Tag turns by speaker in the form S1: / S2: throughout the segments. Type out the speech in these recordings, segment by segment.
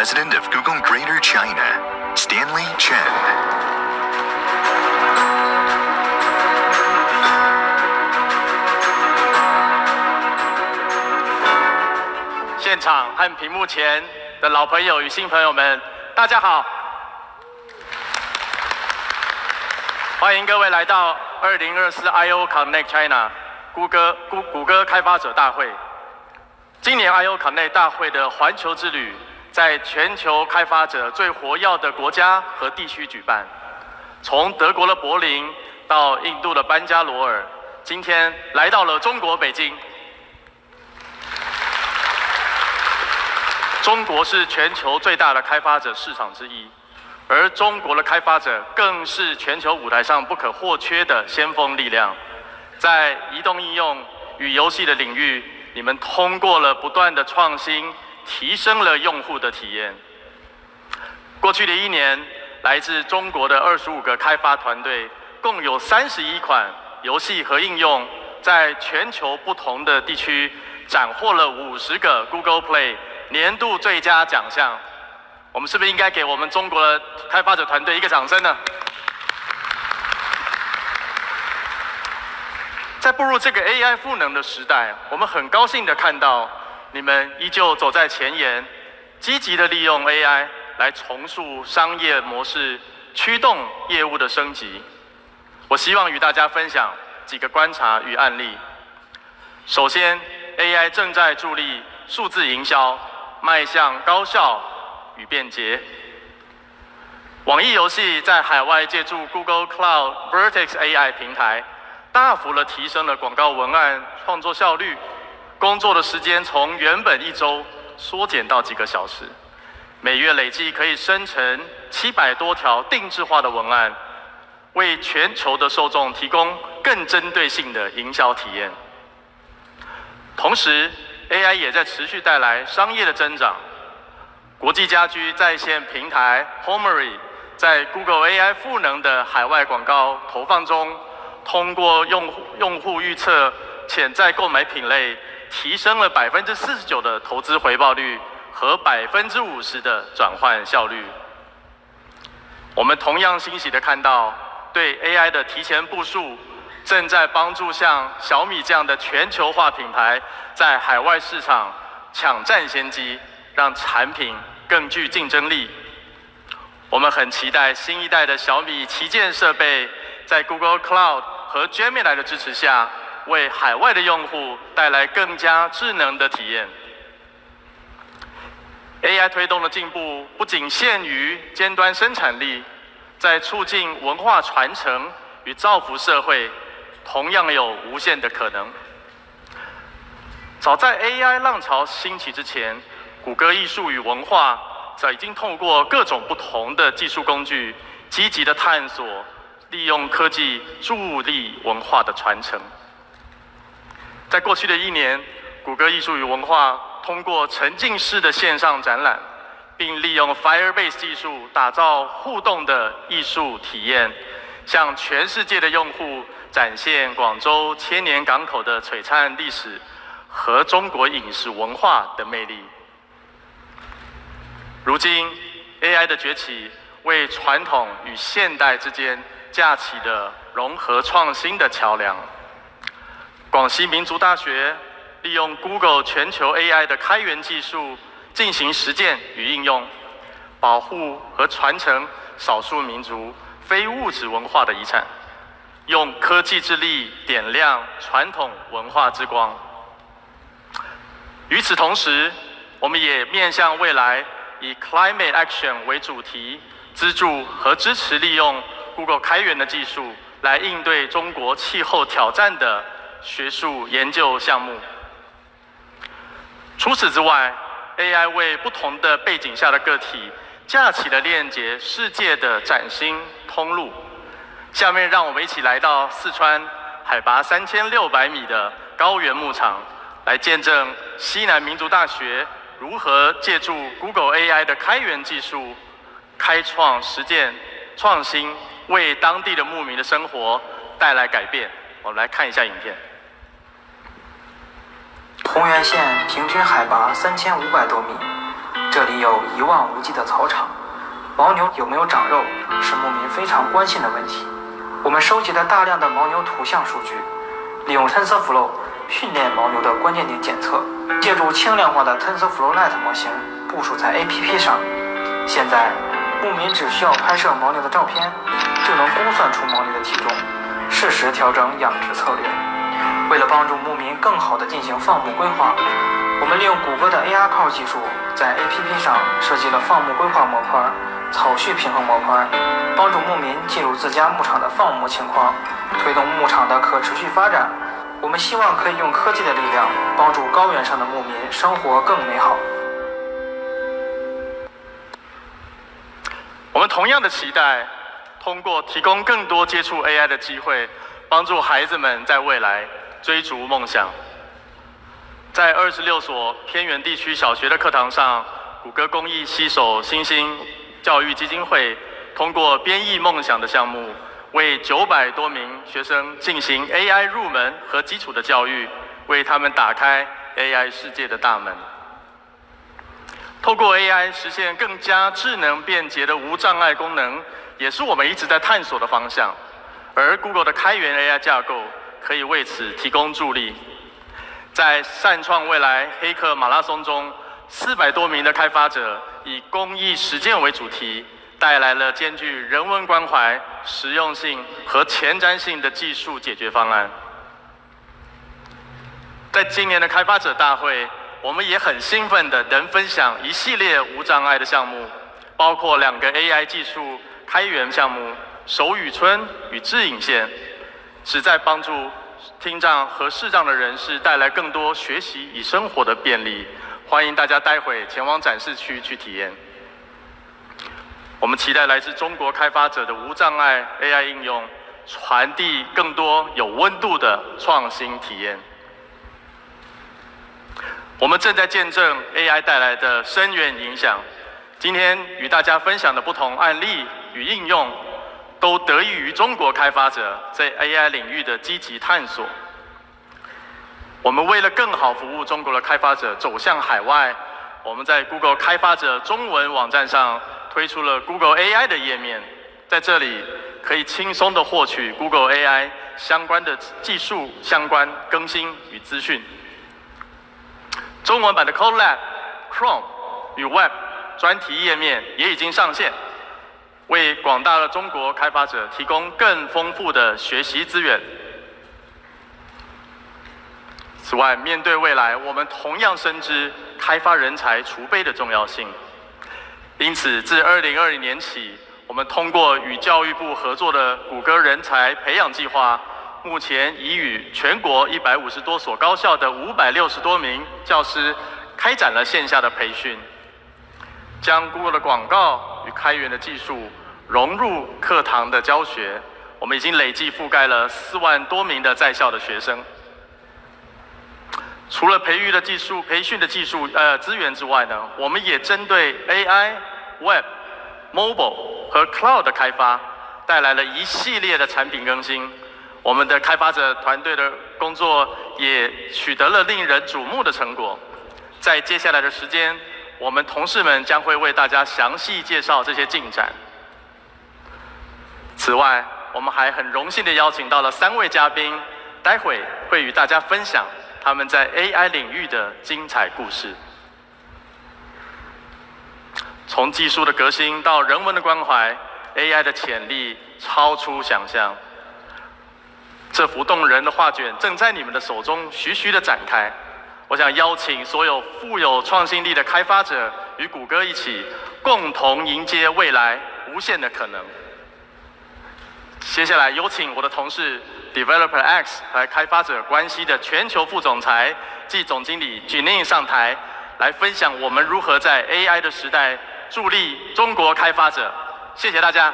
S1: President of Google Greater China, Stanley Chen.
S2: 现场和屏幕前的老朋友与新朋友们，大家好！欢迎各位来到2024 I/O Connect China 谷歌开发者大会。今年 I/O Connect 大会的环球之旅，在全球开发者最活跃的国家和地区举办，从德国的柏林到印度的班加罗尔，今天来到了中国北京。 中国是全球最大的开发者市场之一，而中国的开发者更是全球舞台上不可或缺的先锋力量。在移动应用与游戏的领域，你们通过了不断的创新，提升了用户的体验。过去的一年，来自中国的25个开发团队，共有31款游戏和应用，在全球不同的地区斩获了50个 Google Play 年度最佳奖项，我们是不是应该给我们中国的开发者团队一个掌声呢？在步入这个 AI 赋能的时代，我们很高兴地看到你们依旧走在前沿，积极地利用 AI 来重塑商业模式，驱动业务的升级。我希望与大家分享几个观察与案例。首先 ，AI 正在助力数字营销。 迈向高效与便捷。网易游戏在海外借助 Google Cloud Vertex AI 平台，大幅地提升了广告文案创作效率，工作的时间从原本1周缩减到几个小时，每月累计可以生成700多条定制化的文案，为全球的受众提供更针对性的营销体验。同时， AI 也在持续带来商业的增长。国际家居在线平台 Homery 在 Google AI 赋能的海外广告投放中，通过用户预测潜在购买品类，提升了49%的投资回报率和50%的转换效率。我们同样欣喜地看到，对 AI 的提前部署， 正在帮助像小米这样的全球化品牌在海外市场抢占先机，让产品更具竞争力。我们很期待新一代的小米旗舰设备在 Google Cloud 和 Gemini 的支持下，为海外的用户带来更加智能的体验。AI 推动的进步不仅限于尖端生产力，在促进文化传承与造福社会， 同样有无限的可能。早在 AI 浪潮兴起之前，谷歌艺术与文化早已经透过各种不同的技术工具，积极的探索，利用科技助力文化的传承。在过去的1年，谷歌艺术与文化通过沉浸式的线上展览，并利用 Firebase 技术打造互动的艺术体验，向全世界的用户 展现广州千年港口的璀璨历史和中国饮食文化的魅力。如今 ，AI 的崛起为传统与现代之间架起了融合创新的桥梁。广西民族大学利用 Google 全球 AI 的开源技术进行实践与应用，保护和传承少数民族非物质文化的遗产。 用科技之力点亮传统文化之光。与此同时，我们也面向未来，以 Climate Action 为主题，资助和支持利用 Google 开源的技术来应对中国气候挑战的学术研究项目。除此之外 ，AI 为不同的背景下的个体架起了链接世界的崭新通路。 下面让我们一起来到四川海拔3600米的高原牧场，来见证西南民族大学如何借助 Google AI 的开源技术，开创实践创新，为当地的牧民的生活带来改变。我们来看一下影片。
S3: 红原县平均海拔3500多米，这里有一望无际的草场，牦牛有没有长肉是牧民非常关心的问题。我们收集了大量的牦牛图像数据，利用 TensorFlow 训练牦牛的关键点检测，借助轻量化的 TensorFlow Lite 模型部署在 APP 上。现在，牧民只需要拍摄牦牛的照片，就能估算出牦牛的体重，适时调整养殖策略。为了帮助牧民更好地进行放牧规划，我们利用谷歌的 AR 靠技术，在 APP 上设计了放牧规划模块、草序平衡模块，帮助牧民记录自家牧场的放牧情况，推动牧场的可持续发展。我们希望可以用科技的力量，帮助高原上的牧民生活更美好。
S2: 我们同样的期待，通过提供更多接触 AI 的机会，帮助孩子们在未来追逐梦想。在26所偏远地区小学的课堂上，谷歌公益携手新兴教育基金会，通过编译梦想的项目，为900多名学生进行 AI 入门和基础的教育，为他们打开 AI 世界的大门。透过 AI 实现更加智能便捷的无障碍功能，也是我们一直在探索的方向。而 Google 的开源 AI 架构可以为此提供助力。在擅创未来黑客马拉松中，400多名的开发者以公益实践为主题，带来了兼具人文关怀、实用性和前瞻性的技术解决方案。在今年的开发者大会，我们也很兴奋地能分享一系列无障碍的项目，包括2个 AI 技术开源项目——手语村与智影线，旨在帮助听障和视障的人士带来更多学习与生活的便利。欢迎大家待会前往展示区去体验。我们期待来自中国开发者的无障碍 AI 应用，传递更多有温度的创新体验。我们正在见证 AI 带来的深远影响。今天与大家分享的不同案例与应用，都得益于中国开发者在 AI 领域的积极探索。我们为了更好服务中国的开发者走向海外，我们在 Google 开发者中文网站上推出了 Google AI 的页面，在这里可以轻松地获取 Google AI 相关的技术相关更新与资讯。中文版的 Colab、Chrome 与 Web 专题页面也已经上线，为广大的中国开发者提供更丰富的学习资源。此外，面对未来，我们同样深知开发人才储备的重要性。因此，自2020年起，我们通过与教育部合作的谷歌人才培养计划，目前已与全国150多所高校的560多名教师开展了线下的培训，将 Google 的广告与开源的技术融入课堂的教学。我们已经累计覆盖了4万多名的在校的学生。除了培训的技术资源之外呢，我们也针对 AI、Web、Mobile 和 Cloud 的开发，带来了一系列的产品更新。我们的开发者团队的工作也取得了令人瞩目的成果。在接下来的时间，我们同事们将会为大家详细介绍这些进展。此外，我们还很荣幸地邀请到了3位嘉宾，待会会与大家分享他们在 AI 领域的精彩故事。从技术的革新到人文的关怀， AI 的潜力超出想象。这幅动人的画卷正在你们的手中徐徐地展开。我想邀请所有富有创新力的开发者与谷歌一起，共同迎接未来无限的可能。接下来有请我的同事 Developer X 和开发者关系的全球副总裁暨总经理 Janine 上台，来分享我们如何在 AI 的时代助力中国开发者。谢谢大家。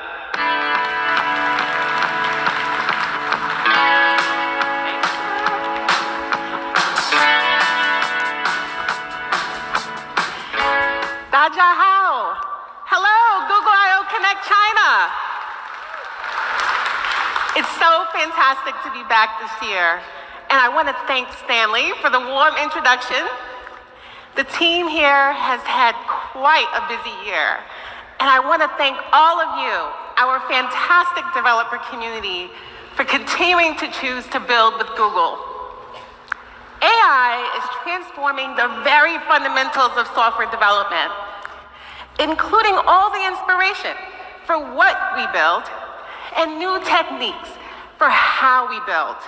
S4: 大家好 ，Hello, Google I/O Connect China. It's so fantastic to be back this year, and I want to thank Stanley for the warm introduction. The team here has had quite a busy year, and I want to thank all of you, our fantastic developer community, for continuing to choose to build with Google. AI is transforming the very fundamentals of software development, including all the inspiration for what we build and new techniques for how we build.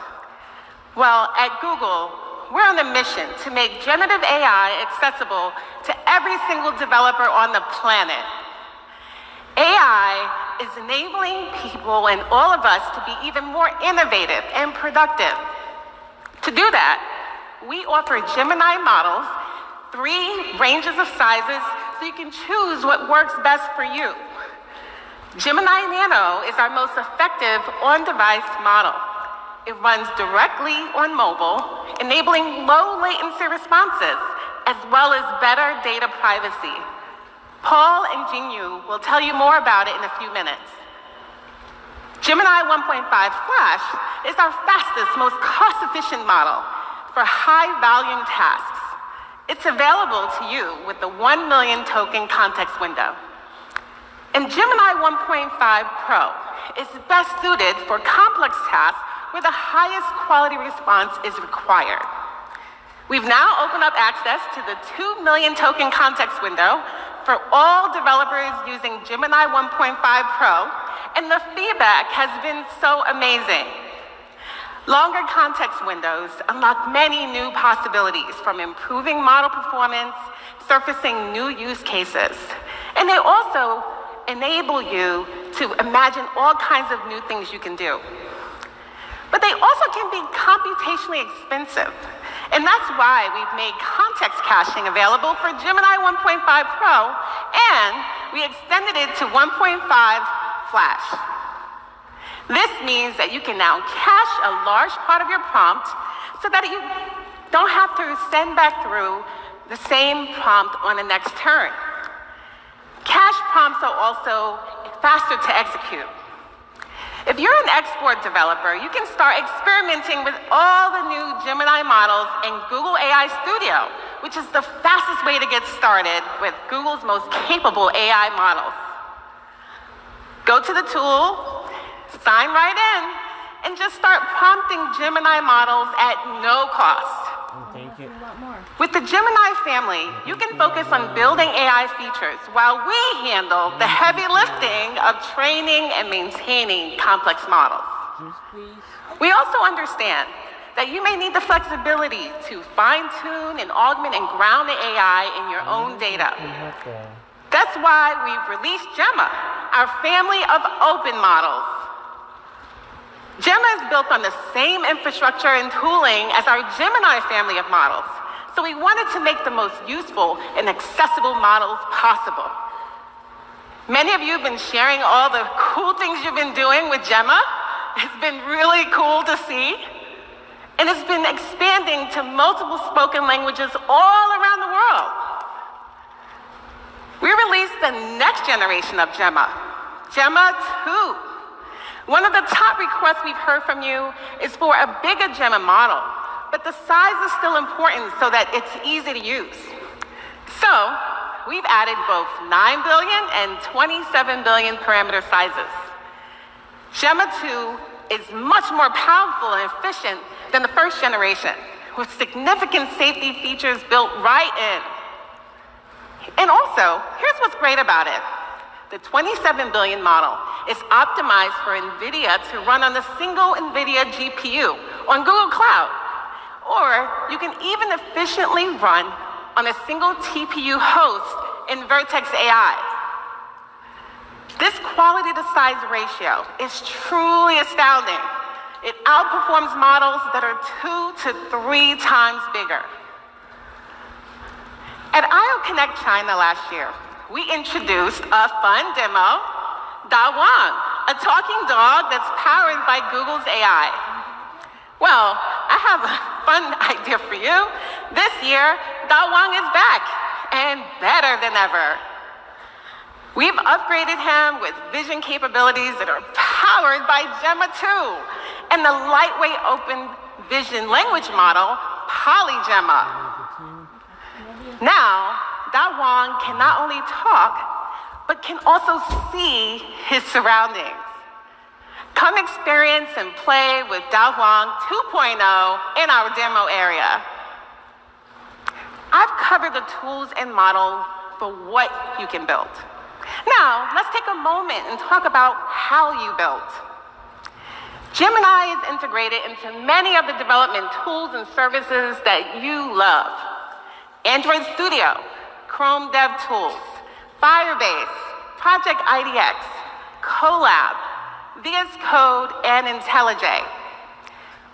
S4: Well, at Google, we're on a mission to make generative AI accessible to every single developer on the planet. AI is enabling people and all of us to be even more innovative and productive. To do that, we offer Gemini models, 3 ranges of sizes, so you can choose what works best for you. Gemini Nano is our most effective on-device model. It runs directly on mobile, enabling low latency responses, as well as better data privacy. Paul and Jingyu will tell you more about it in a few minutes. Gemini 1.5 Flash is our fastest, most cost-efficient model for high-volume tasks. It's available to you with the 1 million token context window. And Gemini 1.5 Pro is best suited for complex tasks where the highest quality response is required. We've now opened up access to the 2 million token context window for all developers using Gemini 1.5 Pro, and the feedback has been so amazing. Longer context windows unlock many new possibilities, from improving model performance, surfacing new use cases, and they also enable you to imagine all kinds of new things you can do. But they also can be computationally expensive, and that's why we've made context caching available for Gemini 1.5 Pro, and we extended it to 1.5 Flash. This means that you can now cache a large part of your prompt so that you don't have to send back through the same prompt on the next turn. Cache prompts are also faster to execute. If you're an export developer, you can start experimenting with all the new Gemini models in Google AI Studio, which is the fastest way to get started with Google's most capable AI models. Go to the tool, sign right in, and just start prompting Gemini models at no cost.
S5: Thank you.
S4: With the Gemini family, you can focus on building AI features while we handle the heavy lifting of training and maintaining complex models. We also understand that you may need the flexibility to fine-tune and augment and ground the AI in your own data. That's why we've released Gemma, our family of open models. Gemma is built on the same infrastructure and tooling as our Gemini family of models, so we wanted to make the most useful and accessible models possible. Many of you have been sharing all the cool things you've been doing with Gemma. It's been really cool to see, and it's been expanding to multiple spoken languages all around the world. We released the next generation of Gemma, Gemma 2. One of the top requests we've heard from you is for a bigger Gemma model, but the size is still important so that it's easy to use. So we've added both 9 billion and 27 billion parameter sizes. Gemma 2 is much more powerful and efficient than the first generation, with significant safety features built right in. And also, here's what's great about it. The 27 billion model is optimized for NVIDIA to run on a single NVIDIA GPU on Google Cloud. Or you can even efficiently run on a single TPU host in Vertex AI. This quality to size ratio is truly astounding. It outperforms models that are 2 to 3 times bigger. At I/O Connect China last year, we introduced a fun demo, Dawang, a talking dog that's powered by Google's AI. Well, I have a fun idea for you. This year, Dawang is back, and better than ever. We've upgraded him with vision capabilities that are powered by Gemma 2, and the lightweight open vision language model, PolyGemma. Now, Da Wang can not only talk, but can also see his surroundings. Come experience and play with Da Wang 2.0 in our demo area. I've covered the tools and model for what you can build. Now, let's take a moment and talk about how you build. Gemini is integrated into many of the development tools and services that you love. Android Studio, Chrome DevTools, Firebase, Project IDX, Colab, VS Code, and IntelliJ.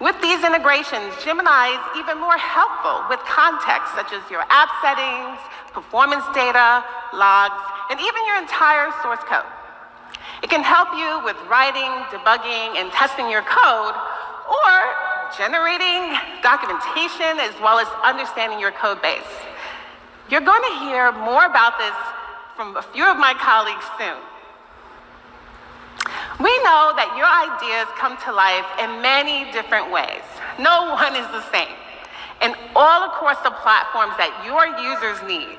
S4: With these integrations, Gemini is even more helpful with context such as your app settings, performance data, logs, and even your entire source code. It can help you with writing, debugging, and testing your code, or generating documentation as well as understanding your code base. You're going to hear more about this from a few of my colleagues soon. We know that your ideas come to life in many different ways. No one is the same, and all across the platforms that your users need.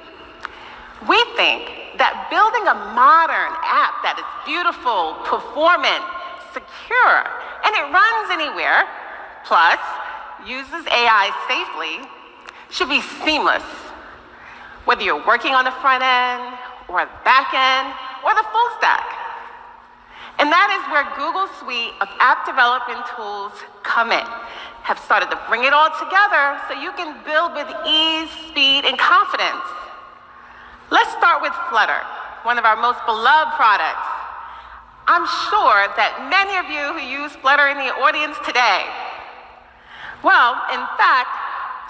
S4: We think that building a modern app that is beautiful, performant, secure, and it runs anywhere, plus uses AI safely, should be seamless. Whether you're working on the front end, or the back end, or the full stack. And that is where Google's suite of app development tools come in, have started to bring it all together so you can build with ease, speed, and confidence. Let's start with Flutter, one of our most beloved products. I'm sure that many of you who use Flutter in the audience today. Well, in fact,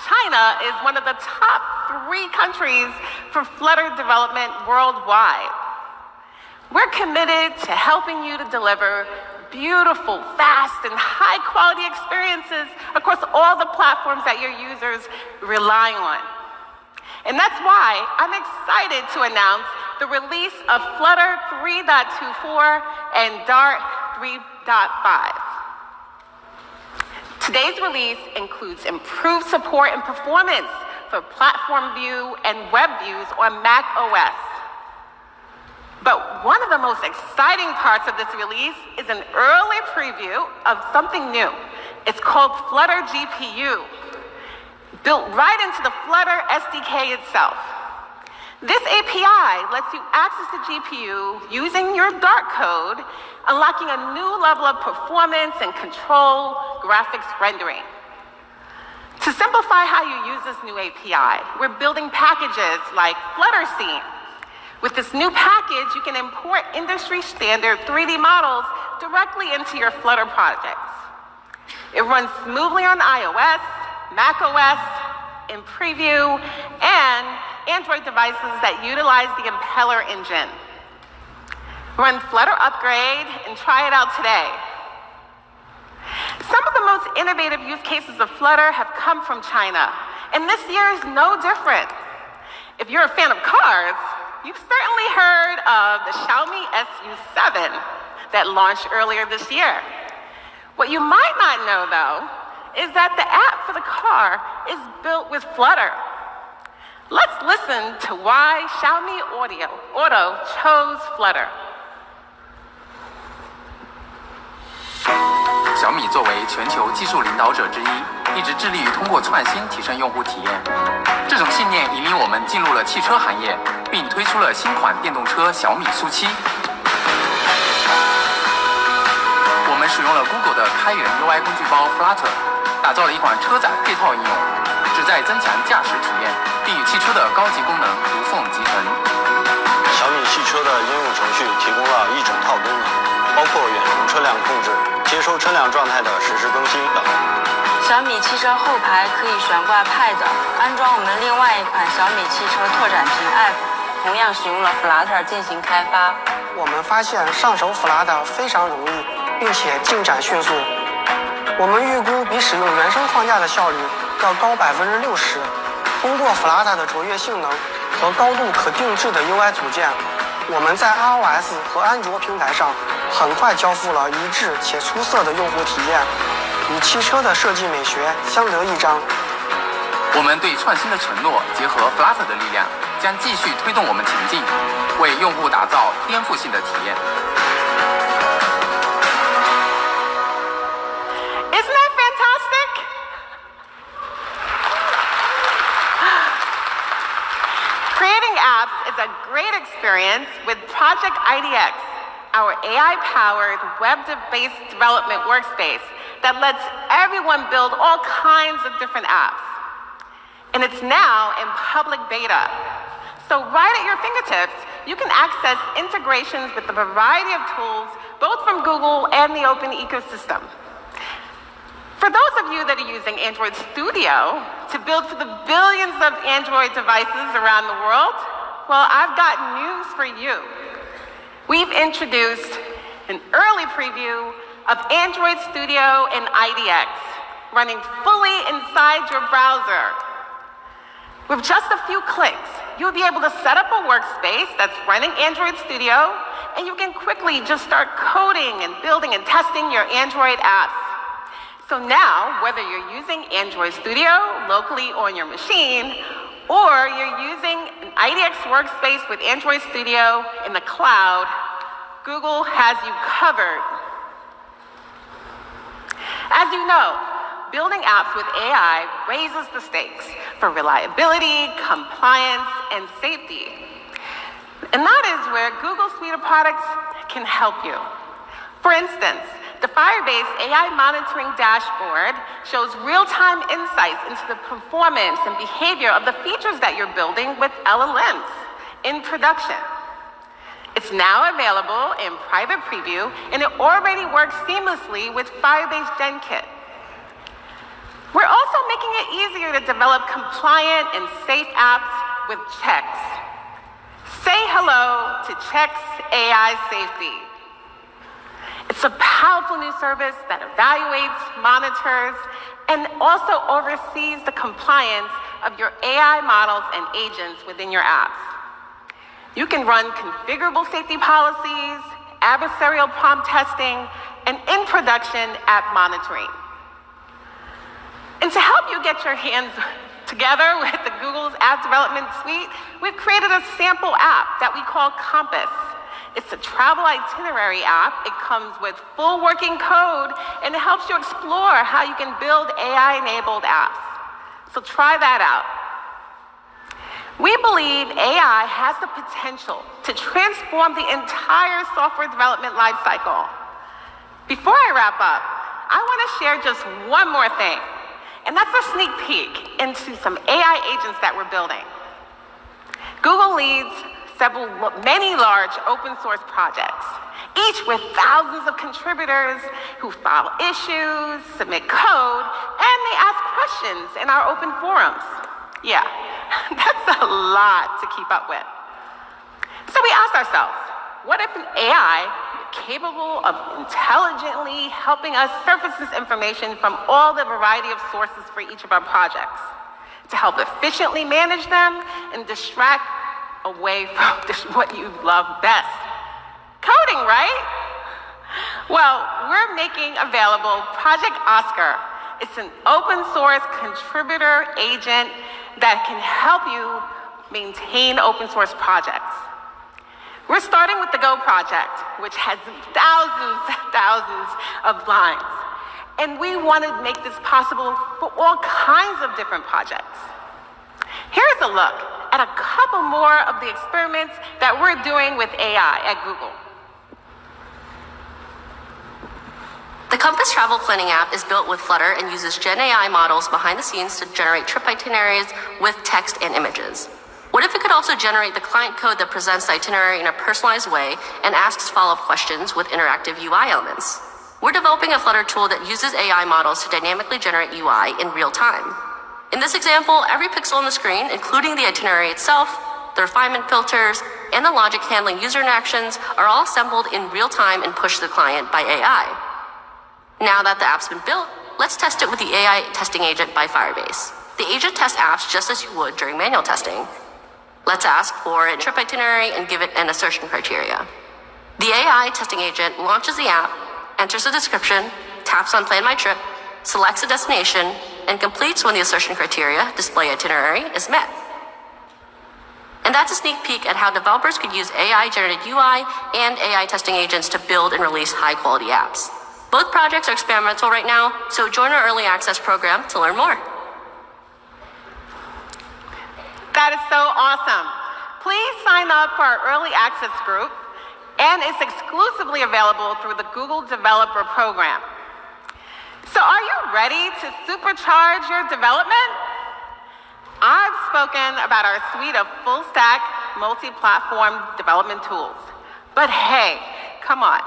S4: China is one of the top 3 countries for Flutter development worldwide. We're committed to helping you to deliver beautiful, fast, and high-quality experiences across all the platforms that your users rely on. And that's why I'm excited to announce the release of Flutter 3.24 and Dart 3.5. Today's release includes improved support and performance for platform view and web views on Mac OS. But one of the most exciting parts of this release is an early preview of something new. It's called Flutter GPU, built right into the Flutter SDK itself. This API lets you access the GPU using your Dart code, unlocking a new level of performance and control graphics rendering. To simplify how you use this new API, we're building packages like Flutter Scene. With this new package, you can import industry-standard 3D models directly into your Flutter projects. It runs smoothly on iOS, macOS, in Preview, and Android devices that utilize the Impeller engine. Run Flutter Upgrade and try it out today. Some of the most innovative use cases of Flutter have come from China, and this year is no different. If you're a fan of cars, you've certainly heard of the Xiaomi SU7 that launched earlier this year. What you might not know, though, is that the app for the car is built with Flutter. Let's listen to why Xiaomi Auto chose Flutter.
S5: 小米作为全球技术领导者之一，一直致力于通过创新提升用户体验。这种信念引领我们进入了汽车行业，并推出了新款电动车小米苏7。我们使用了 Google 的开源 UI 工具包 Flutter， 打造了一款车载配套应用，旨在增强驾驶体验，并与汽车的高级功能无缝集成。
S6: 小米汽车的应用程序提供了一整套功能，包括远程车辆控制、接收车辆状态的实时更新等。
S7: 小米汽车后排可以悬挂 Pad， 安装我们另外一款小米汽车拓展屏 App， 同样使用了 Flutter 进行开发。
S8: 我们发现上手 Flutter 非常容易，并且进展迅速。我们预估比使用原生框架的效率要高60%。通过 Flutter 的卓越性能和高度可定制的 UI 组件，我们在 iOS 和安卓平台上很快交付了一致且出色的用户体验，与汽车的设计美学相得益彰。
S5: 我们对创新的承诺结合 Flutter 的力量，将继续推动我们前进，为用户打造颠覆性的体验。
S4: Isn't that fantastic? Creating apps is a great experience with Project IDX, our AI-powered, web-based development workspace that lets everyone build all kinds of different apps. And it's now in public beta. So right at your fingertips, you can access integrations with a variety of tools, both from Google and the open ecosystem. For those of you that are using Android Studio to build for the billions of Android devices around the world, well, I've got news for you. We've introduced an early preview of Android Studio and IDX, running fully inside your browser. With just a few clicks, you'll be able to set up a workspace that's running Android Studio, and you can quickly just start coding and building and testing your Android apps. So now, whether you're using Android Studio locally on your machine, or you're using an IDX workspace with Android Studio in the cloud, Google has you covered. As you know, building apps with AI raises the stakes for reliability, compliance, and safety. And that is where Google Suite of products can help you. For instance, the Firebase AI monitoring dashboard shows real-time insights into the performance and behavior of the features that you're building with LLMs in production. It's now available in private preview, and it already works seamlessly with Firebase GenKit. We're also making it easier to develop compliant and safe apps with Checks. Say hello to Checks AI Safety. It's a powerful new service that evaluates, monitors, and also oversees the compliance of your AI models and agents within your apps. You can run configurable safety policies, adversarial prompt testing, and in production app monitoring. And to help you get your hands together with the Google's App Development Suite, we've created a sample app that we call Compass. It's a travel itinerary app. It comes with full working code, and it helps you explore how you can build AI-enabled apps. So try that out. We believe AI has the potential to transform the entire software development lifecycle. Before I wrap up, I want to share just one more thing, and that's a sneak peek into some AI agents that we're building. Google leads many large open source projects, each with thousands of contributors who file issues, submit code, and they ask questions in our open forums. Yeah, that's a lot to keep up with. So we asked ourselves, what if an AI capable of intelligently helping us surface this information from all the variety of sources for each of our projects to help efficiently manage them and distract away from what you love best? Coding, right? Well, we're making available Project Oscar. It's an open source contributor agent that can help you maintain open source projects. We're starting with the Go project, which has thousands of lines. And we want to make this possible for all kinds of different projects. Here's a look at a couple more of the experiments that we're doing with AI at Google.
S9: The Compass travel planning app is built with Flutter and uses Gen AI models behind the scenes to generate trip itineraries with text and images. What if it could also generate the client code that presents the itinerary in a personalized way and asks follow-up questions with interactive UI elements? We're developing a Flutter tool that uses AI models to dynamically generate UI in real time. In this example, every pixel on the screen, including the itinerary itself, the refinement filters, and the logic handling user interactions, are all assembled in real time and pushed to the client by AI. Now that the app's been built, let's test it with the AI testing agent by Firebase. The agent tests apps just as you would during manual testing. Let's ask for a trip itinerary and give it an assertion criteria. The AI testing agent launches the app, enters a description, taps on Plan My Trip, selects a destination, and completes when the assertion criteria, display itinerary, is met. And that's a sneak peek at how developers could use AI-generated UI and AI testing agents to build and release high-quality apps. Both projects are experimental right now, so join our early access program to learn more.
S4: That is so awesome. Please sign up for our early access group, and it's exclusively available through the Google Developer Program. So are you ready to supercharge your development? I've spoken about our suite of full-stack, multi-platform development tools. But hey, come on,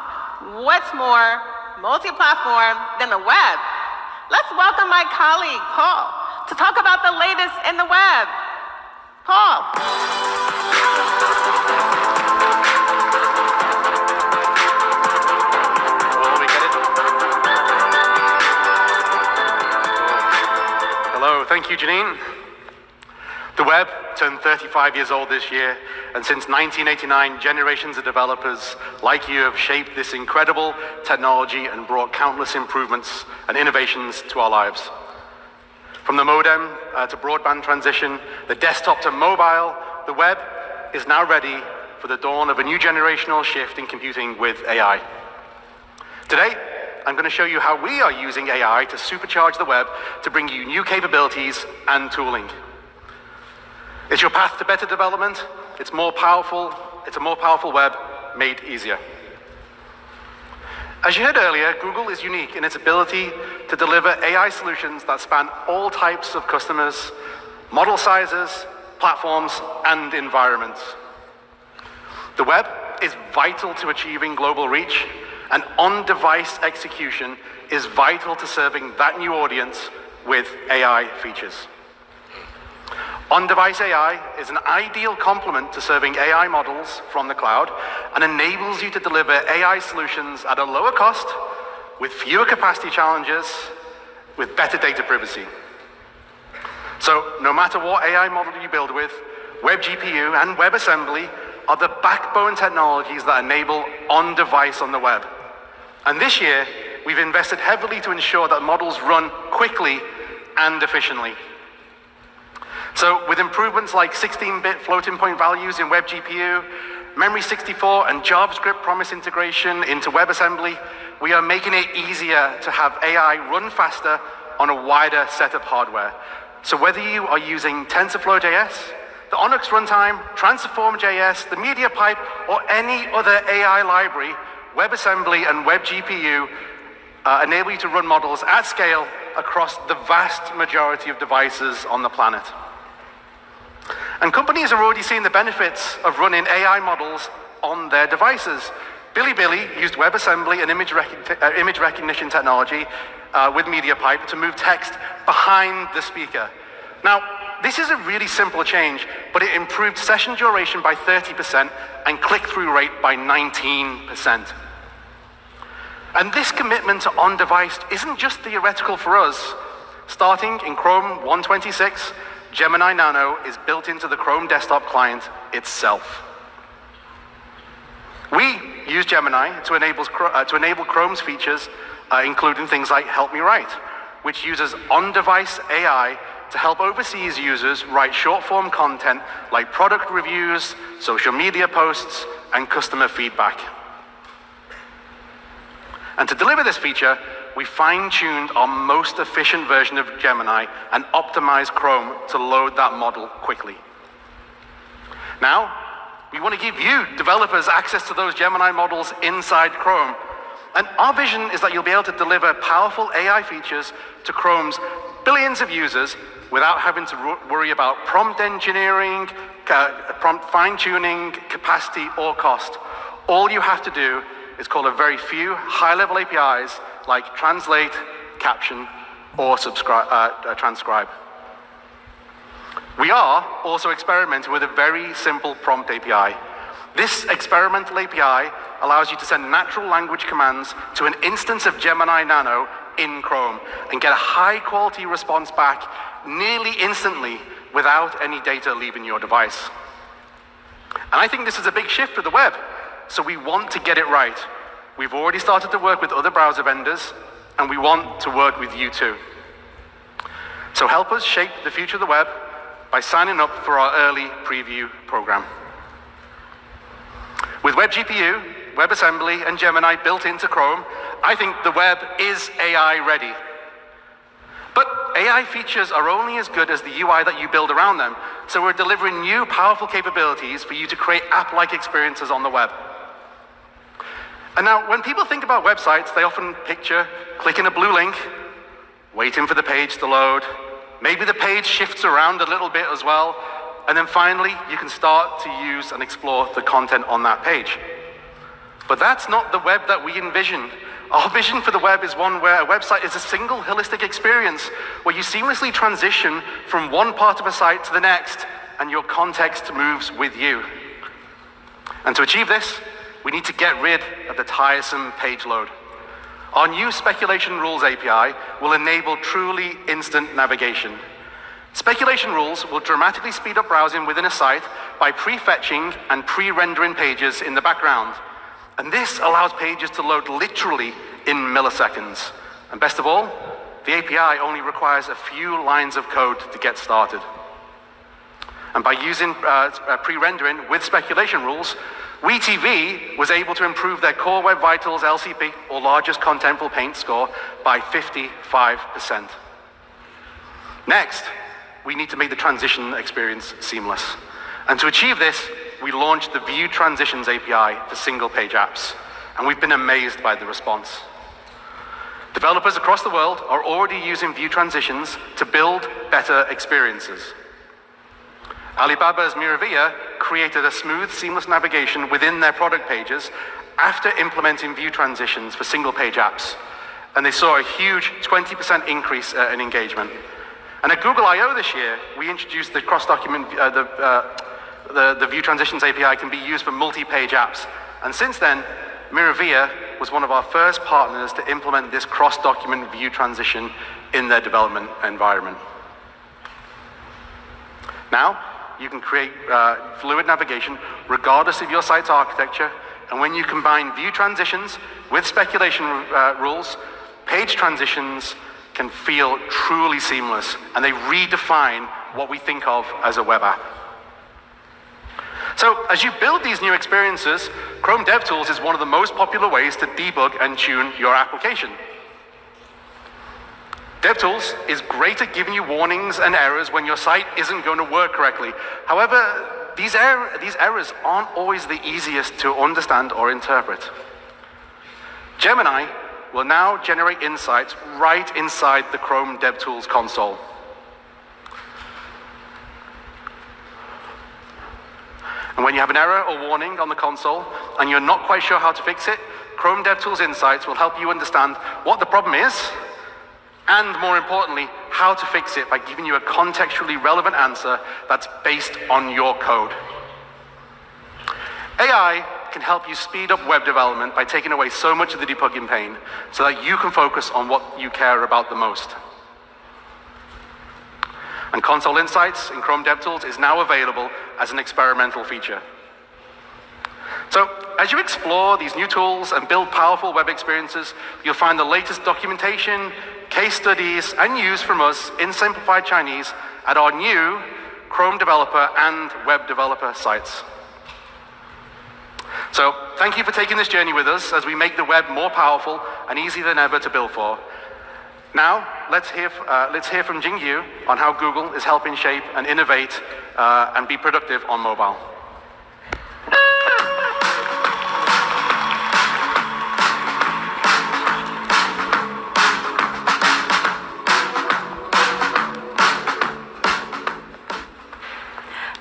S4: what's more multi-platform than the web? Let's welcome my colleague, Paul, to talk about the latest in the web. Paul.
S2: Hello, thank you, Janine. The web turned 35 years old this year, and since 1989, generations of developers like you have shaped this incredible technology and brought countless improvements and innovations to our lives. From the modem to broadband transition, the desktop to mobile, the web is now ready for the dawn of a new generational shift in computing with AI. Today, I'm going to show you how we are using AI to supercharge the web to bring you new capabilities and tooling. It's your path to better development. It's a more powerful web made easier. As you heard earlier, Google is unique in its ability to deliver AI solutions that span all types of customers, model sizes, platforms, and environments. The web is vital to achieving global reach, and on-device execution is vital to serving that new audience with AI features. On-device AI is an ideal complement to serving AI models from the cloud and enables you to deliver AI solutions at a lower cost, with fewer capacity challenges, with better data privacy. So no matter what AI model you build with, WebGPU and WebAssembly are the backbone technologies that enable on-device on the web. And this year, we've invested heavily to ensure that models run quickly and efficiently. So with improvements like 16-bit floating point values in WebGPU, Memory 64 and JavaScript promise integration into WebAssembly, we are making it easier to have AI run faster on a wider set of hardware. So whether you are using TensorFlow.js, the Onyx runtime, Transform.js, the MediaPipe, or any other AI library, WebAssembly and WebGPU enable you to run models at scale across the vast majority of devices on the planet. And companies are already seeing the benefits of running AI models on their devices. Bilibili used WebAssembly and image recognition technology with MediaPipe to move text behind the speaker. Now, this is a really simple change, but it improved session duration by 30% and click-through rate by 19%. And this commitment to on-device isn't just theoretical for us. Starting in Chrome 126, Gemini Nano is built into the Chrome desktop client itself. We use Gemini to enable Chrome's features, including things like Help Me Write, which uses on-device AI to help overseas users write short-form content like product reviews, social media posts, and customer feedback. And to deliver this feature, we fine-tuned our most efficient version of Gemini and optimized Chrome to load that model quickly. Now, we want to give you, developers, access to those Gemini models inside Chrome. And our vision is that you'll be able to deliver powerful AI features to Chrome's billions of users without having to worry about prompt engineering, prompt fine-tuning, capacity, or cost. All you have to do is call a very few high-level APIs like translate, caption, or transcribe. We are also experimenting with a very simple prompt API. This experimental API allows you to send natural language commands to an instance of Gemini Nano in Chrome and get a high-quality response back nearly instantly without any data leaving your device. And I think this is a big shift for the web, so we want to get it right. We've already started to work with other browser vendors, and we want to work with you too. So help us shape the future of the web by signing up for our early preview program. With Web GPU, WebAssembly, and Gemini built into Chrome, I think the web is AI ready. But AI features are only as good as the UI that you build around them, so we're delivering new powerful capabilities for you to create app-like experiences on the web. And now, when people think about websites, they often picture clicking a blue link, waiting for the page to load, maybe the page shifts around a little bit as well, and then finally, you can start to use and explore the content on that page. But that's not the web that we envision. Our vision for the web is one where a website is a single holistic experience where you seamlessly transition from one part of a site to the next and your context moves with you. And to achieve this, we need to get rid of the tiresome page load. Our new Speculation Rules API will enable truly instant navigation. Speculation rules will dramatically speed up browsing within a site by prefetching and pre-rendering pages in the background. And this allows pages to load literally in milliseconds. And best of all, the API only requires a few lines of code to get started. And by using pre-rendering with speculation rules, WeTV was able to improve their Core Web Vitals LCP, or largest contentful paint score, by 55%. Next, we need to make the transition experience seamless. And to achieve this, we launched the View Transitions API for single-page apps, and we've been amazed by the response. Developers across the world are already using View Transitions to build better experiences. Alibaba's Miravia created a smooth, seamless navigation within their product pages after implementing View Transitions for single-page apps, and they saw a huge 20% increase in engagement. And at Google I/O this year, we introduced the cross-document, the View Transitions API can be used for multi-page apps. And since then, Miravia was one of our first partners to implement this cross-document view transition in their development environment. Now, you can create fluid navigation regardless of your site's architecture. And when you combine view transitions with speculation rules, page transitions can feel truly seamless, and they redefine what we think of as a web app. So as you build these new experiences, Chrome DevTools is one of the most popular ways to debug and tune your application. DevTools is great at giving you warnings and errors when your site isn't going to work correctly. However, these errors aren't always the easiest to understand or interpret. Gemini will now generate insights right inside the Chrome DevTools console. And when you have an error or warning on the console and you're not quite sure how to fix it, Chrome DevTools Insights will help you understand what the problem is and, more importantly, how to fix it by giving you a contextually relevant answer that's based on your code. AI can help you speed up web development by taking away so much of the debugging pain so that you can focus on what you care about the most. And Console Insights in Chrome DevTools is now available as an experimental feature. So as you explore these new tools and build powerful web experiences, you'll find the latest documentation, case studies, and news from us in simplified Chinese at our new Chrome developer and web developer sites. So thank you for taking this journey with us as we make the web more powerful and easier than ever to build for. Now, let's hear from Jingyu on how Google is helping shape and innovate and be productive on mobile.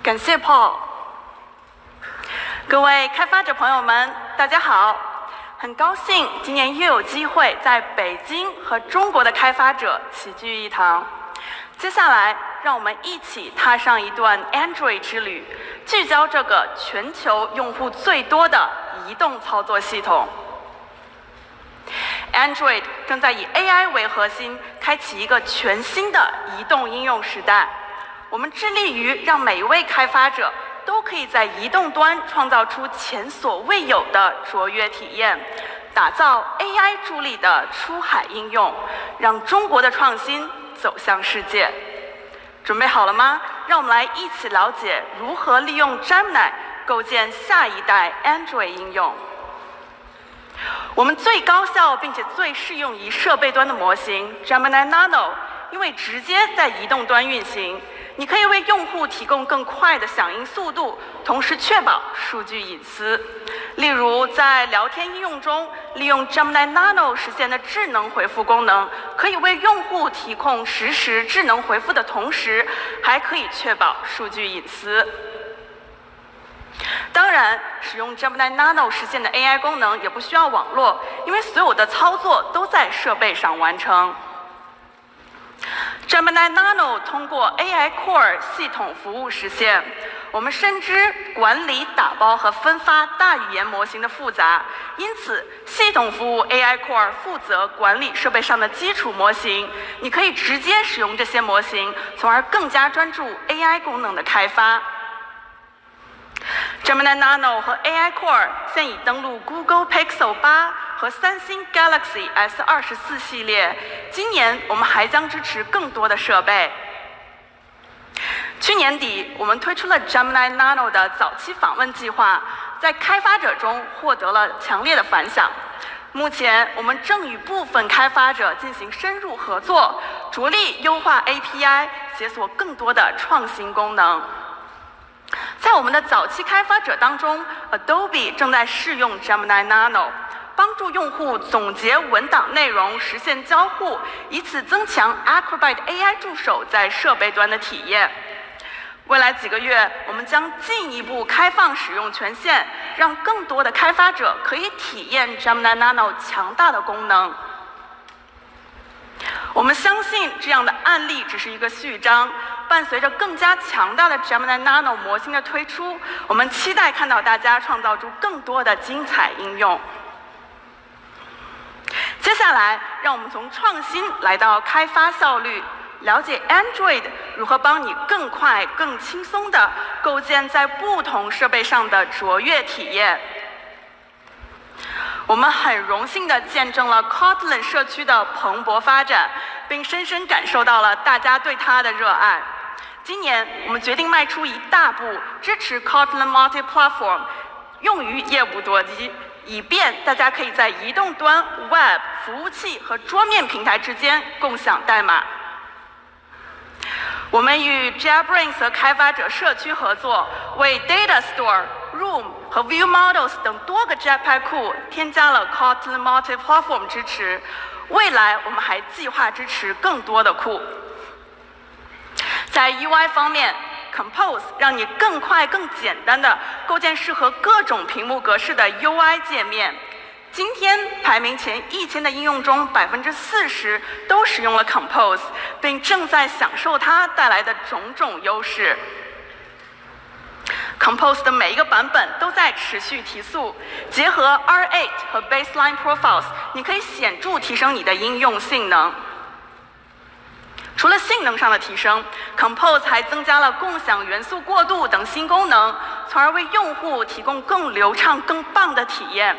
S10: Thank you, Paul. 各位开发者朋友们，大家好！很高兴今年又有机会在北京和中国的开发者齐聚一堂。接下来，让我们一起踏上一段 Android 之旅，聚焦这个全球用户最多的移动操作系统。Android 正在以 AI 为核心，开启一个全新的移动应用时代。我们致力于让每一位开发者都可以在移动端创造出前所未有的卓越体验，打造 AI 助力的出海应用，让中国的创新走向世界。准备好了吗？让我们来一起了解如何利用 Gemini 构建下一代 Android 应用。我们最高效并且最适用于设备端的模型 Gemini Nano， 因为直接在移动端运行，你可以为用户提供更快的响应速度，同时确保数据隐私。例如，在聊天应用中，利用 Gemini Nano 实现的智能回复功能，可以为用户提供实时智能回复的同时，还可以确保数据隐私。当然，使用 Gemini Nano 实现的 AI 功能也不需要网络，因为所有的操作都在设备上完成。Gemini Nano 通过 AI Core 系统服务实现。我们深知管理、打包和分发大语言模型的复杂，因此系统服务 AI Core 负责管理设备上的基础模型。你可以直接使用这些模型，从而更加专注 AI 功能的开发。Gemini Nano 和 AI Core 现已登陆 Google Pixel 8和三星 Galaxy S24 系列，今年我们还将支持更多的设备。去年底，我们推出了 Gemini Nano 的早期访问计划，在开发者中获得了强烈的反响。目前，我们正与部分开发者进行深入合作，着力优化 API， 解锁更多的创新功能。在我们的早期开发者当中 ，Adobe 正在试用 Gemini Nano， 帮助用户总结文档内容，实现交互，以此增强 Acrobat AI 助手在设备端的体验。未来几个月，我们将进一步开放使用权限，让更多的开发者可以体验 Gemini Nano 强大的功能。我们相信这样的案例只是一个序章，伴随着更加强大的 Gemini Nano 模型的推出，我们期待看到大家创造出更多的精彩应用。接下来，让我们从创新来到开发效率，了解 Android 如何帮你更快、更轻松地构建在不同设备上的卓越体验。我们很荣幸地见证了 Kotlin 社区的蓬勃发展，并深深感受到了大家对它的热爱。今年，我们决定迈出一大步，支持 Kotlin Multi-Platform， 用于业务多机，以便大家可以在移动端、Web 服务器和桌面平台之间共享代码。我们与 JetBrains 和开发者社区合作，为 Data Store、Room 和 View Models 等多个 Jetpack 库添加了 Kotlin Multi-Platform 支持。未来我们还计划支持更多的库。在 UI 方面 ，Compose 让你更快、更简单地构建适合各种屏幕格式的 UI 界面。今天排名前1000的应用中，40%都使用了 Compose， 并正在享受它带来的种种优势。Compose 的每一个版本都在持续提速，结合 R8 和 Baseline Profiles， 你可以显著提升你的应用性能。除了性能上的提升 ，Compose 还增加了共享元素过渡等新功能，从而为用户提供更流畅、更棒的体验。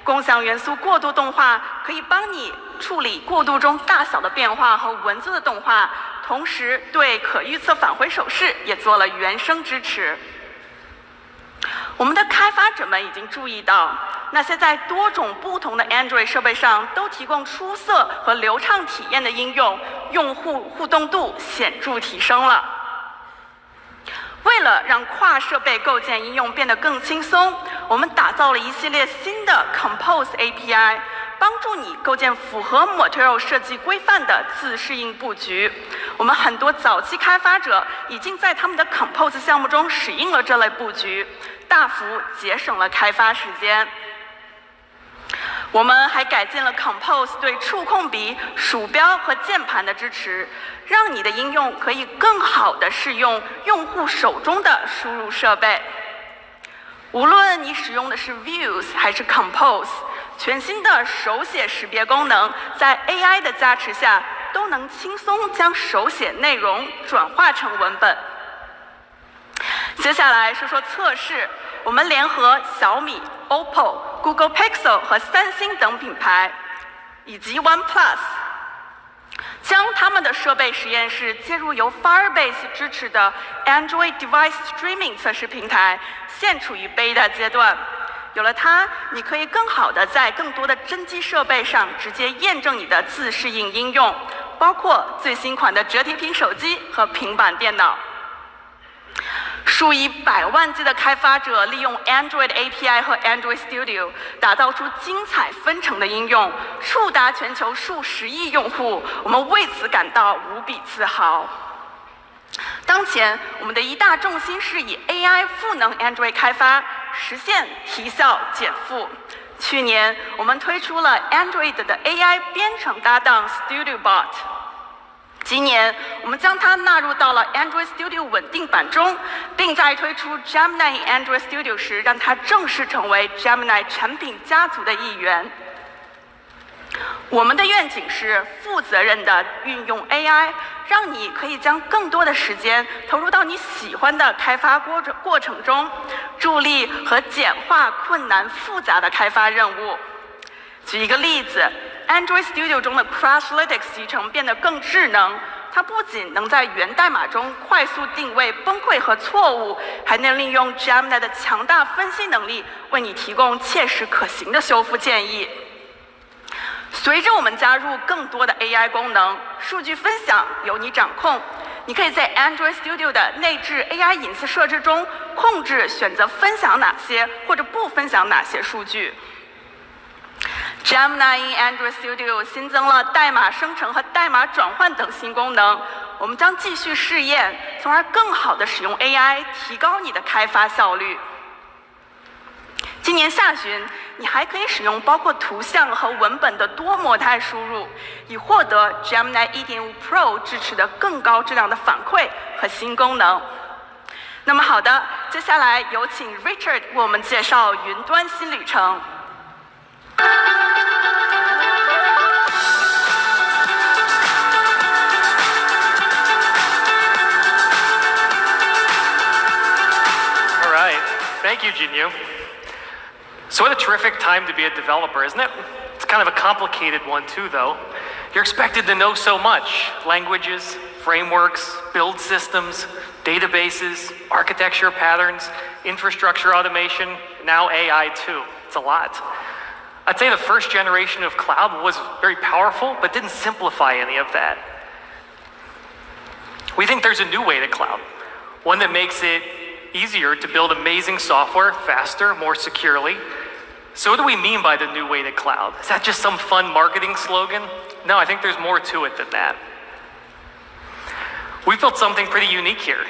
S10: 共享元素过渡动画可以帮你处理过渡中大小的变化和文字的动画，同时对可预测返回手势也做了原声支持。我们的开发者们已经注意到，那些在多种不同的 Android 设备上都提供出色和流畅体验的应用，用户互动度显著提升了。为了让跨设备构建应用变得更轻松，我们打造了一系列新的 Compose API， 帮助你构建符合 Material 设计规范的自适应布局。我们很多早期开发者已经在他们的 Compose 项目中使用了这类布局，大幅节省了开发时间。我们还改进了 Compose 对触控笔、鼠标和键盘的支持，让你的应用可以更好地适用用户手中的输入设备。无论你使用的是 Views 还是 Compose， 全新的手写识别功能在 AI 的加持下，都能轻松将手写内容转化成文本。接下来说说测试，我们联合小米、OPPO、Google Pixel 和三星等品牌，以及 OnePlus，将他们的设备实验室接入由 Firebase 支持的 Android Device Streaming 测试平台，现处于 beta 阶段。有了它，你可以更好地在更多的真机设备上直接验证你的自适应应用，包括最新款的折叠屏手机和平板电脑。数以百万计的开发者利用 Android API 和 Android Studio 打造出精彩纷呈的应用，触达全球数十亿用户，我们为此感到无比自豪。当前，我们的一大重心是以 AI 赋能 Android 开发，实现提效减负。去年，我们推出了 Android 的 AI 编程搭档 StudioBot。今年，我们将它纳入到了 Android Studio 稳定版中，并在推出 Gemini Android Studio 时，让它正式成为 Gemini 产品家族的一员。我们的愿景是负责任地运用 AI， 让你可以将更多的时间投入到你喜欢的开发过程中，助力和简化困难复杂的开发任务。举一个例子 ，Android Studio 中的 Crashlytics 集成变得更智能，它不仅能在源代码中快速定位崩溃和错误，还能利用 Gemini 的强大分析能力，为你提供切实可行的修复建议。随着我们加入更多的 AI 功能，数据分享由你掌控。你可以在 Android Studio 的内置 AI 隐私设置中控制选择分享哪些或者不分享哪些数据。Gemini in Android Studio 新增了代码生成和代码转换等新功能，我们将继续试验，从而更好地使用 AI， 提高你的开发效率。今年下旬，你还可以使用包括图像和文本的多模态输入，以获得 Gemini 1.5 Pro 支持的更高质量的反馈和新功能。那么好的，接下来有请 Richard 为我们介绍云端新旅程。
S11: All right, thank you, Jinyu. So what a terrific time to be a developer, isn't it? It's kind of a complicated one too, though. You're expected to know so much: languages, frameworks, build systems, databases, architecture patterns, infrastructure automation, now AI too. It's a lot. I'd say the first generation of cloud was very powerful, but didn't simplify any of that. We think there's a new way to cloud, one that makes it easier to build amazing software faster, more securely. So what do we mean by the new way to cloud? Is that just some fun marketing slogan? No, I think there's more to it than that. We've built something pretty unique here.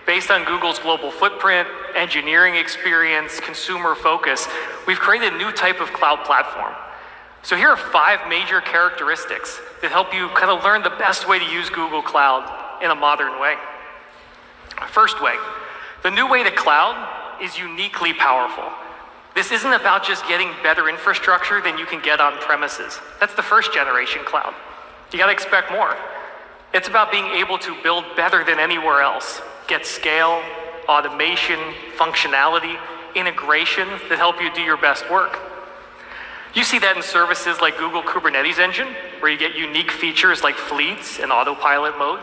S11: Based on Google's global footprint, engineering experience, consumer focus, we've created a new type of cloud platform. So here are 5 major characteristics that help you kind of learn the best way to use Google Cloud in a modern way. First way, the new way to cloud is uniquely powerful. This isn't about just getting better infrastructure than you can get on premises. That's the first generation cloud. You gotta expect more. It's about being able to build better than anywhere else, get scale, automation, functionality, integration that help you do your best work. You see that in services like Google Kubernetes Engine, where you get unique features like fleets and autopilot mode,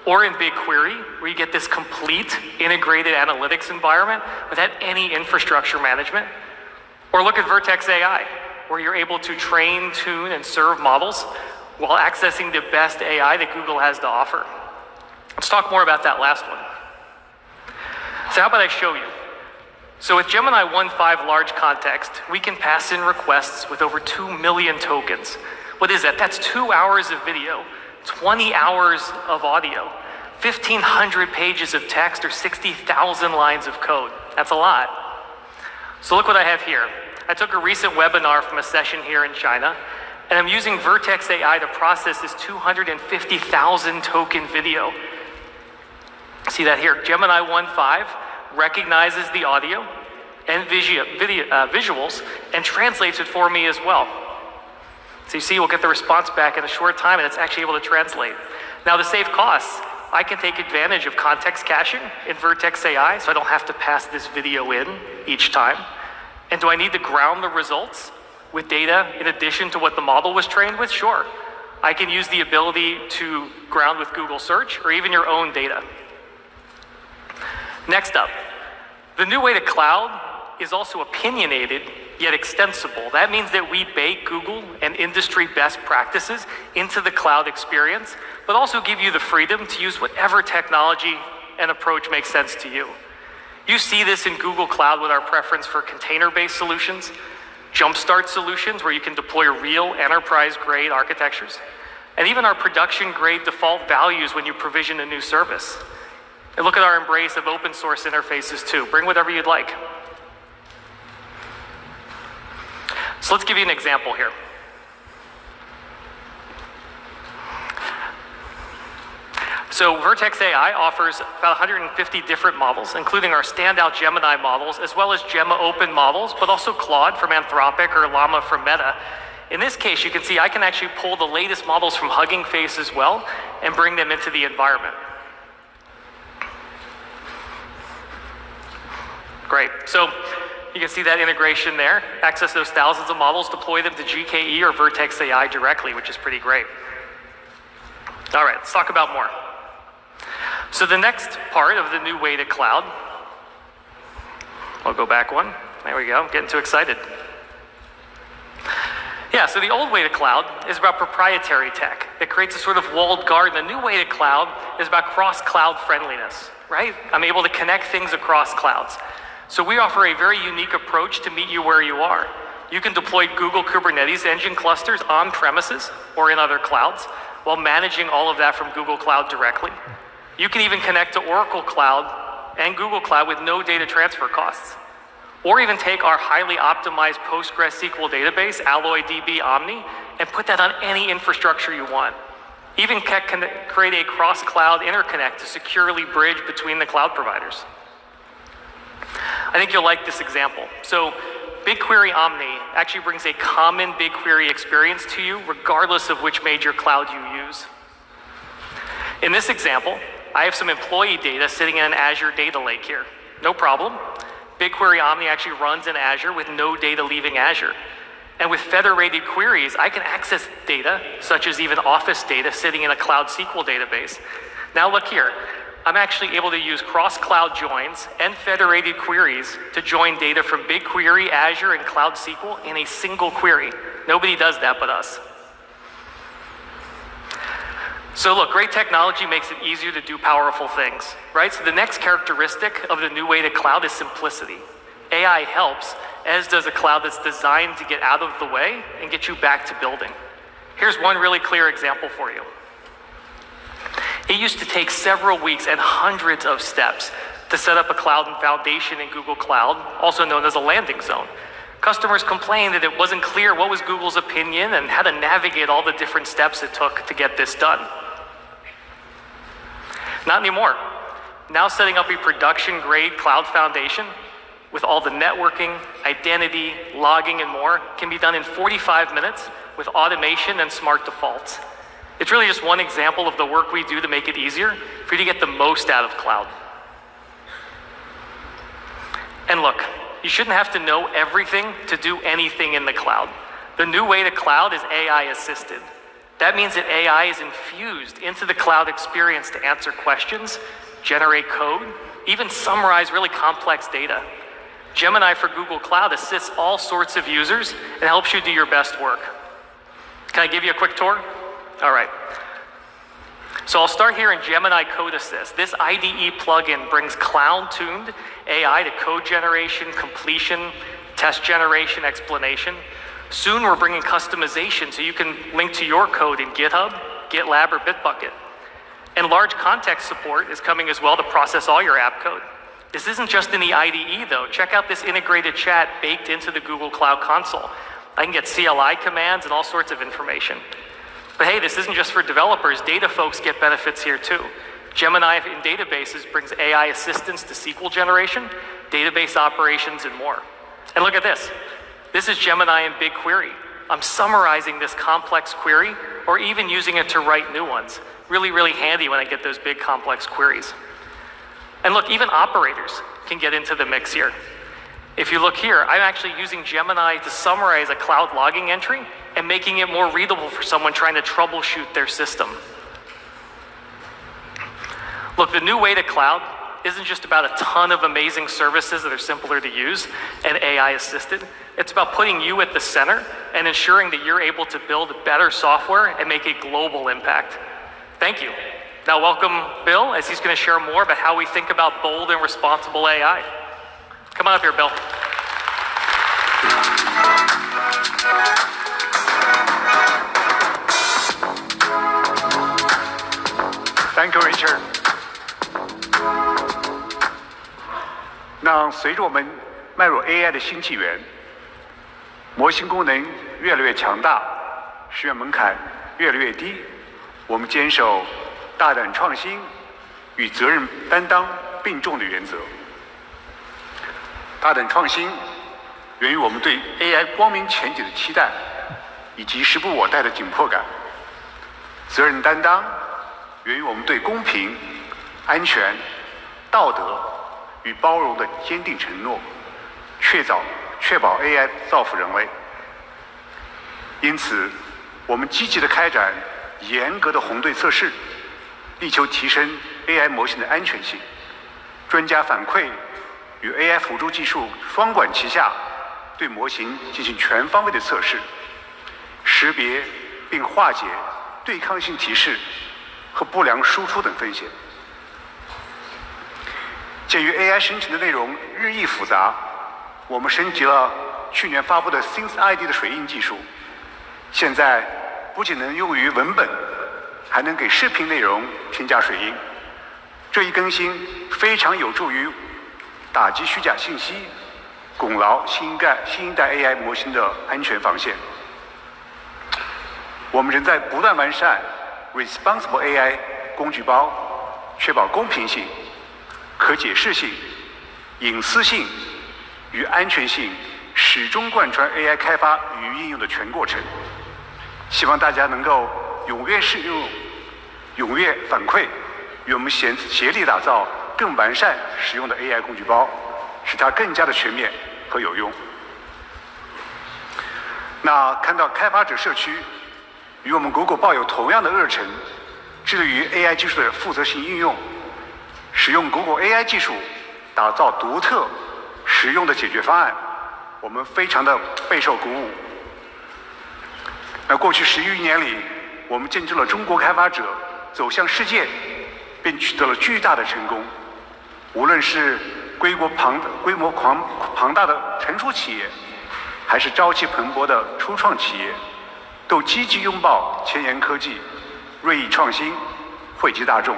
S11: or in BigQuery, where you get this complete integrated analytics environment without any infrastructure management. Or look at Vertex AI, where you're able to train, tune, and serve models while accessing the best AI that Google has to offer. Let's talk more about that last one. So how about I show you? So with Gemini 1.5 large context, we can pass in requests with over 2 million tokens. What is that? That's 2 hours of video, 20 hours of audio, 1,500 pages of text, or 60,000 lines of code. That's a lot. So look what I have here. I took a recent webinar from a session here in China, and I'm using Vertex AI to process this 250,000 token video. See that here? Gemini 1.5 recognizes the audio and visuals and translates it for me as well. So you see, we'll get the response back in a short time, and it's actually able to translate. Now, to save costs, I can take advantage of context caching in Vertex AI, so I don't have to pass this video in each time. And do I need to ground the results with data in addition to what the model was trained with? Sure. I can use the ability to ground with Google Search or even your own data. Next up, the new way to cloud is also opinionated yet extensible. That means that we bake Google and industry best practices into the cloud experience, but also give you the freedom to use whatever technology and approach makes sense to you. You see this in Google Cloud with our preference for container-based solutions, jumpstart solutions where you can deploy real enterprise-grade architectures, and even our production-grade default values when you provision a new service. And look at our embrace of open source interfaces too. Bring whatever you'd like. So let's give you an example here. So Vertex AI offers about 150 different models, including our standout Gemini models, as well as Gemma Open models, but also Claude from Anthropic or Llama from Meta. In this case, you can see I can actually pull the latest models from Hugging Face as well and bring them into the environment. Great. So you can see that integration there. Access those thousands of models, deploy them to GKE or Vertex AI directly, which is pretty great. All right, let's talk about more. So the next part of the new way to cloud, I'll go back one. There we go, I'm getting too excited. Yeah, so the old way to cloud is about proprietary tech that creates a sort of walled garden. The new way to cloud is about cross-cloud friendliness, right? I'm able to connect things across clouds. So we offer a very unique approach to meet you where you are. You can deploy Google Kubernetes engine clusters on premises or in other clouds while managing all of that from Google Cloud directly. You can even connect to Oracle Cloud and Google Cloud with no data transfer costs. Or even take our highly optimized PostgreSQL database, AlloyDB Omni, and put that on any infrastructure you want. Even create a cross-cloud interconnect to securely bridge between the cloud providers. I think you'll like this example. So BigQuery Omni actually brings a common BigQuery experience to you regardless of which major cloud you use. In this example, I have some employee data sitting in an Azure data lake here. No problem. BigQuery Omni actually runs in Azure with no data leaving Azure. And with federated queries, I can access data, such as even Office data sitting in a Cloud SQL database. Now look here. I'm actually able to use cross-cloud joins and federated queries to join data from BigQuery, Azure, and Cloud SQL in a single query. Nobody does that but us. So look, great technology makes it easier to do powerful things, right? So the next characteristic of the new way to cloud is simplicity. AI helps, as does a cloud that's designed to get out of the way and get you back to building. Here's one really clear example for you. It used to take several weeks and hundreds of steps to set up a cloud foundation in Google Cloud, also known as a landing zone. Customers complained that it wasn't clear what was Google's opinion and how to navigate all the different steps it took to get this done. Not anymore. Now setting up a production-grade cloud foundation with all the networking, identity, logging, and more can be done in 45 minutes with automation and smart defaults. It's really just one example of the work we do to make it easier for you to get the most out of cloud. And look, you shouldn't have to know everything to do anything in the cloud. The new way to cloud is AI assisted. That means that AI is infused into the cloud experience to answer questions, generate code, even summarize really complex data. Gemini for Google Cloud assists all sorts of users and helps you do your best work. Can I give you a quick tour? All right. So I'll start here in Gemini Code Assist. This IDE plugin brings cloud-tuned AI to code generation, completion, test generation, explanation. Soon we're bringing customization so you can link to your code in GitHub, GitLab, or Bitbucket. And large context support is coming as well to process all your app code. This isn't just in the IDE though. Check out this integrated chat baked into the Google Cloud Console. I can get CLI commands and all sorts of information. But hey, this isn't just for developers. Data folks get benefits here too. Gemini in databases brings AI assistance to SQL generation, database operations, and more. And look at this. This is Gemini in BigQuery. I'm summarizing this complex query or even using it to write new ones. Really, really handy when I get those big complex queries. And look, even operators can get into the mix here. If you look here, I'm actually using Gemini to summarize a cloud logging entry and making it more readable for someone trying to troubleshoot their system. Look, the new way to cloud isn't just about a ton of amazing services that are simpler to use and AI assisted. It's about putting you at the center and ensuring that you're able to build better software and make a global impact. Thank you. Now welcome Bill, as he's going to share more about how we think about bold and responsible AI. Come on up here, Bill.
S12: Thank you, Richard. 那随着我们迈入 AI 的新纪元，模型功能越来越强大，实验门槛越来越低，我们坚守大胆创新与责任担当并重的原则。大胆创新源于我们对 AI 光明前景的期待，以及时不我待的紧迫感。责任担当源于我们对公平、安全、道德与包容的坚定承诺，确保 AI 造福人类。因此，我们积极地开展严格的红队测试，力求提升 AI 模型的安全性。专家反馈与 AI 辅助技术双管齐下，对模型进行全方位的测试，识别并化解对抗性提示和不良输出等风险。鉴于 AI 生成的内容日益复杂，我们升级了去年发布的 SyncID 的水印技术，现在不仅能用于文本，还能给视频内容添加水印。这一更新非常有助于打击虚假信息，巩牢新一代 AI 模型的安全防线。我们仍在不断完善 Responsible AI 工具包，确保公平性、可解释性、隐私性与安全性始终贯穿 AI 开发与应用的全过程。希望大家能够踊跃试用、踊跃反馈，与我们协力打造更完善实用的 AI 工具包，使它更加的全面和有用。那看到开发者社区与我们Google抱有同样的热忱，致力于 AI 技术的负责性应用，使用Google AI 技术打造独特、实用的解决方案，我们非常的备受鼓舞。那过去11余年里，我们见证了中国开发者走向世界，并取得了巨大的成功。无论是规模庞大的成熟企业，还是朝气蓬勃的初创企业，都积极拥抱前沿科技，锐意创新，惠及大众。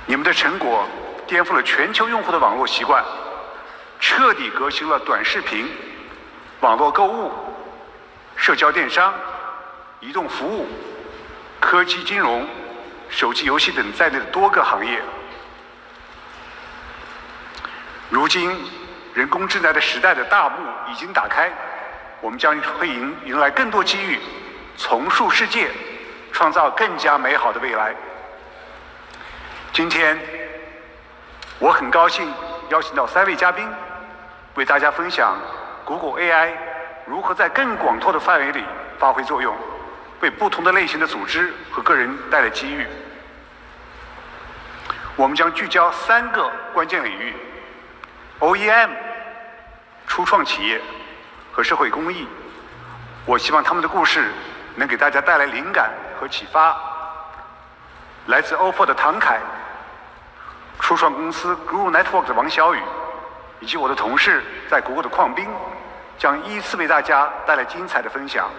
S12: 你们的成果颠覆了全球用户的网络习惯，彻底革新了短视频、网络购物、社交电商、移动服务、科技金融、手机游戏等在内的多个行业。如今，人工智能的时代的大幕已经打开，我们将会迎来更多机遇，重塑世界，创造更加美好的未来。今天，我很高兴邀请到3位嘉宾，为大家分享 Google AI 如何在更广阔的范围里发挥作用，为不同的类型的组织和个人带来机遇。我们将聚焦3个关键领域 ：OEM、初创企业和社会公益。我希望他们的故事能给大家带来灵感和启发。来自 OPPO 的唐凯，初创公司 Google Network 的王小雨，以及我的同事在谷歌的邝斌，将依次为大家带来精彩的分享。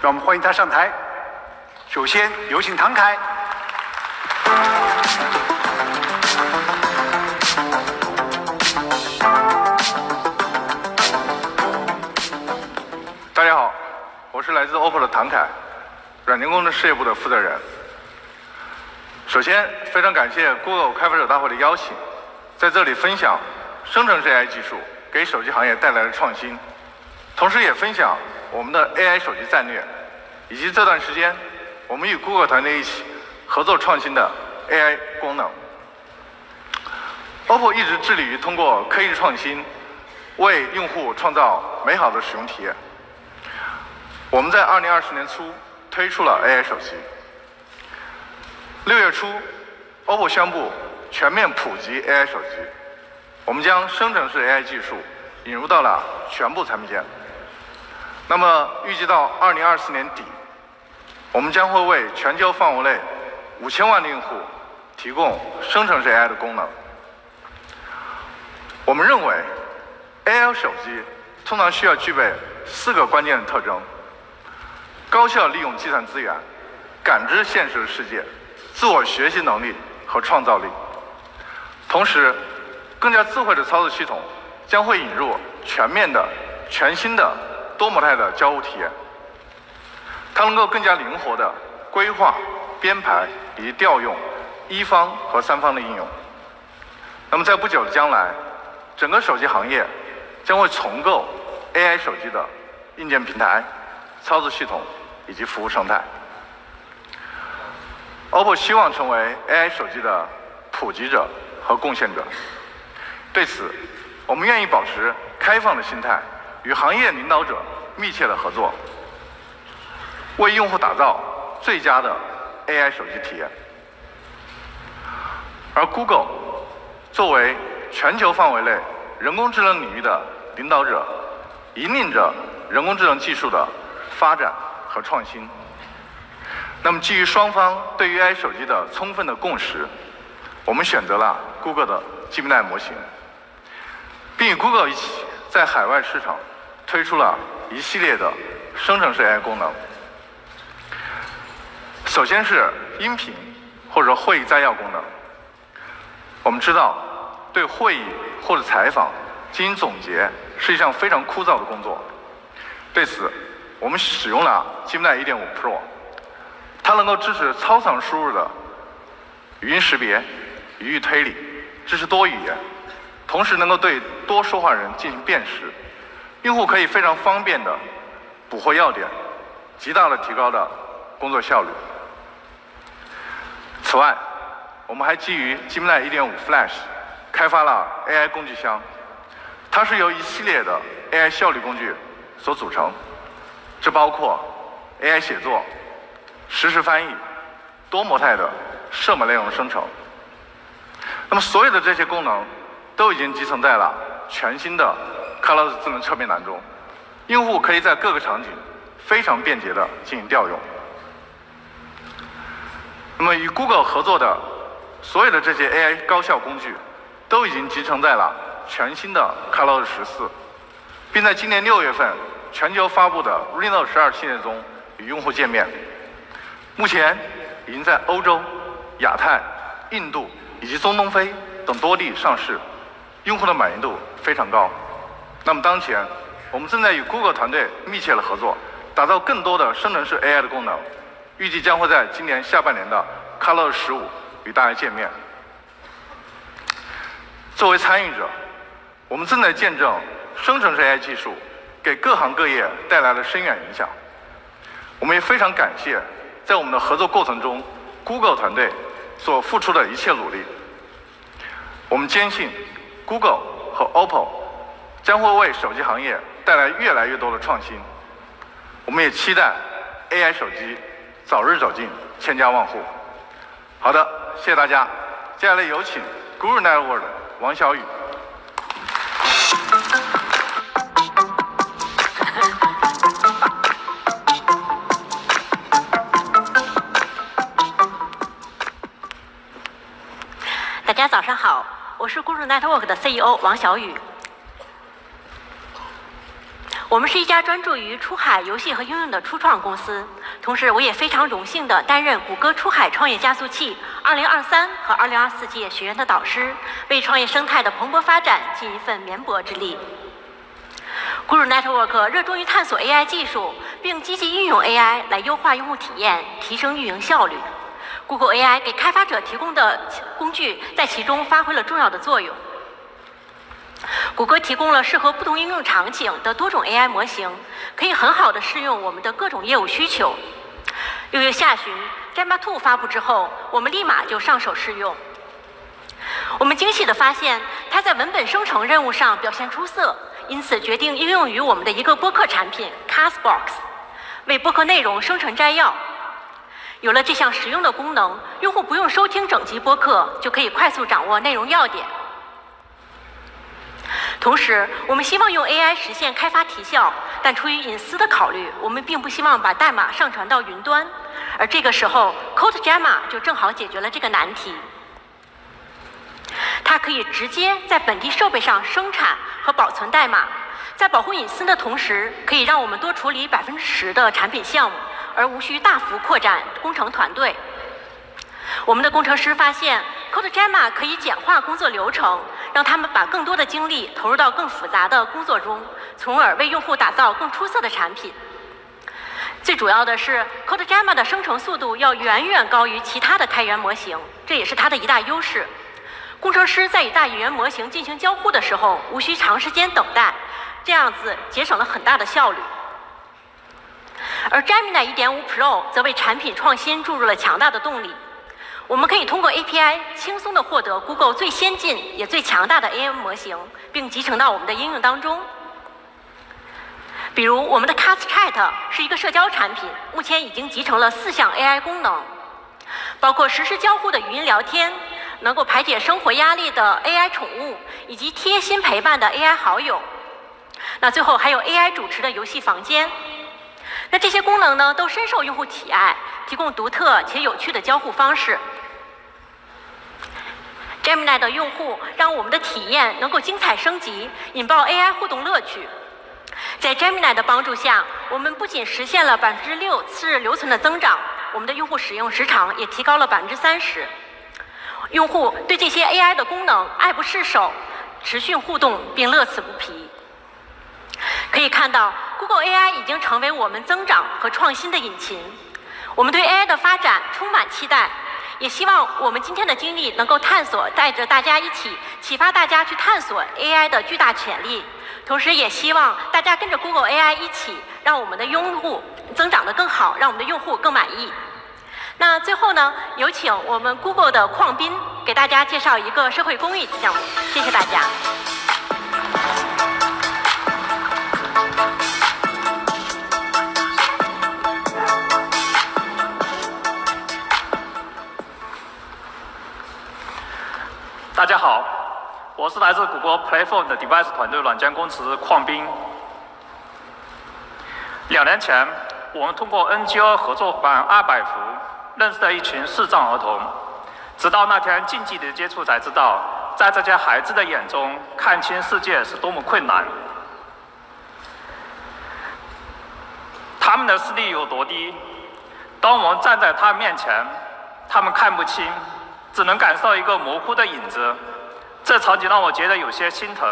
S12: 让我们欢迎他上台。首先有请唐凯。
S13: 大家好，我是来自 OPPO 的唐凯，软件工程事业部的负责人。首先，非常感谢 Google 开发者大会的邀请，在这里分享生成式 AI 技术给手机行业带来的创新，同时也分享我们的 AI 手机战略，以及这段时间我们与 Google 团队一起合作创新的 AI 功能。OPPO 一直致力于通过科技创新，为用户创造美好的使用体验。我们在2020年初推出了 AI 手机。6月初 ，OPPO 宣布全面普及 AI 手机，我们将生成式 AI 技术引入到了全部产品线。那么预计到2024年底，我们将会为全球范围内5000万的用户提供生成式 AI 的功能。我们认为 AI 手机通常需要具备4个关键的特征：高效利用计算资源、感知现实的世界、自我学习能力和创造力。同时，更加智慧的操作系统将会引入全面的、全新的多模态的交互体验。它能够更加灵活地规划、编排以及调用1方和3方的应用。那么在不久的将来，整个手机行业将会重构 AI 手机的硬件平台、操作系统以及服务生态。OPPO 希望成为 AI 手机的普及者和贡献者。对此，我们愿意保持开放的心态，与行业领导者密切的合作，为用户打造最佳的 AI 手机体验。而 Google 作为全球范围内人工智能领域的领导者，引领着人工智能技术的发展和创新。那么基于双方对于 AI 手机的充分的共识，我们选择了 Google 的 Gemini 模型，并与 Google 一起在海外市场推出了一系列的生成式 AI 功能。首先是音频或者会议摘要功能。我们知道，对会议或者采访进行总结是一项非常枯燥的工作。对此，我们使用了 Gemini 1.5 Pro， 它能够支持超长输入的语音识别、语义推理，支持多语言，同时能够对多说话人进行辨识，用户可以非常方便地捕获要点，极大地提高了工作效率。此外，我们还基于 Gemini 1.5 Flash 开发了 AI 工具箱，它是由一系列的 AI 效率工具所组成，这包括 AI 写作、实时翻译、多模态的射门内容生成。那么所有的这些功能都已经集成在了全新的 Colors 智能侧面栏中，用户可以在各个场景非常便捷地进行调用。那么与 Google 合作的所有的这些 AI 高效工具都已经集成在了全新的 Colors 14，并在今年6月份全球发布的 Reno 12系列中与用户见面。目前已经在欧洲、亚太、印度以及中东非等多地上市，用户的满意度非常高。那么当前我们正在与 Google 团队密切的合作，打造更多的生成式 AI 的功能，预计将会在今年下半年的 Colors 15与大家见面。作为参与者，我们正在见证生成式 AI 技术给各行各业带来了深远影响。我们也非常感谢在我们的合作过程中 Google 团队所付出的一切努力。我们坚信 Google 和 OPPO 将会为手机行业带来越来越多的创新。我们也期待 AI 手机早日走进千家万户。好的，谢谢大家。接下来有请 Guru Network 的王小雨。
S14: 大家早上好，我是 Guru Network 的 CEO 王小雨。我们是一家专注于出海游戏和应用的初创公司，同时我也非常荣幸地担任谷歌出海创业加速器2023和2024届学员的导师，为创业生态的蓬勃发展尽一份绵薄之力。Guru Network 热衷于探索 AI 技术，并积极运用 AI 来优化用户体验，提升运营效率。Google AI 给开发者提供的工具在其中发挥了重要的作用。谷歌提供了适合不同应用场景的多种 AI 模型，可以很好地适用我们的各种业务需求。6月下旬 Gemma 2发布之后，我们立马就上手试用。我们惊喜地发现，它在文本生成任务上表现出色，因此决定应用于我们的一个播客产品 Castbox。为播客内容生成摘要。有了这项实用的功能，用户不用收听整集播客，就可以快速掌握内容要点。同时，我们希望用 AI 实现开发提效，但出于隐私的考虑，我们并不希望把代码上传到云端。而这个时候 ，CodeGamma 就正好解决了这个难题。它可以直接在本地设备上生产和保存代码，在保护隐私的同时，可以让我们多处理10%的产品项目，而无需大幅扩展工程团队。我们的工程师发现 ，CodeGamma 可以简化工作流程，让他们把更多的精力投入到更复杂的工作中，从而为用户打造更出色的产品。最主要的是 ，CodeGamma 的生成速度要远远高于其他的开源模型，这也是它的一大优势。工程师在与大语言模型进行交互的时候，无需长时间等待，这样子节省了很大的效率。而 Gemini 1.5 Pro 则为产品创新注入了强大的动力。我们可以通过 API 轻松地获得 Google 最先进也最强大的 AI 模型，并集成到我们的应用当中。比如，我们的 CastChat 是一个社交产品，目前已经集成了4项 AI 功能，包括实时交互的语音聊天，能够排解生活压力的 AI 宠物，以及贴心陪伴的 AI 好友。那最后还有 AI 主持的游戏房间。那这些功能呢，都深受用户喜爱，提供独特且有趣的交互方式。Gemini 的用户让我们的体验能够精彩升级，引爆 AI 互动乐趣。在 Gemini 的帮助下，我们不仅实现了6%次日留存的增长，我们的用户使用时长也提高了30%。用户对这些 AI 的功能爱不释手，持续互动并乐此不疲。可以看到 ，Google AI 已经成为我们增长和创新的引擎。我们对 AI 的发展充满期待。也希望我们今天的经历能够带着大家一起启发大家去探索 AI 的巨大潜力，同时也希望大家跟着 Google AI 一起，让我们的用户增长得更好，让我们的用户更满意。那最后呢，有请我们 Google 的邝斌给大家介绍一个社会公益项目，谢谢大家。
S2: 大家好，我是来自谷歌 Platform 的 Device 团队软件工程师邝斌。2年前，我们通过 NGO 合作伙伴200福认识了一群视障儿童，直到那天近距离接触才知道，在这些孩子的眼中，看清世界是多么困难。他们的视力有多低？当我们站在他们面前，他们看不清。只能感受一个模糊的影子，这场景让我觉得有些心疼。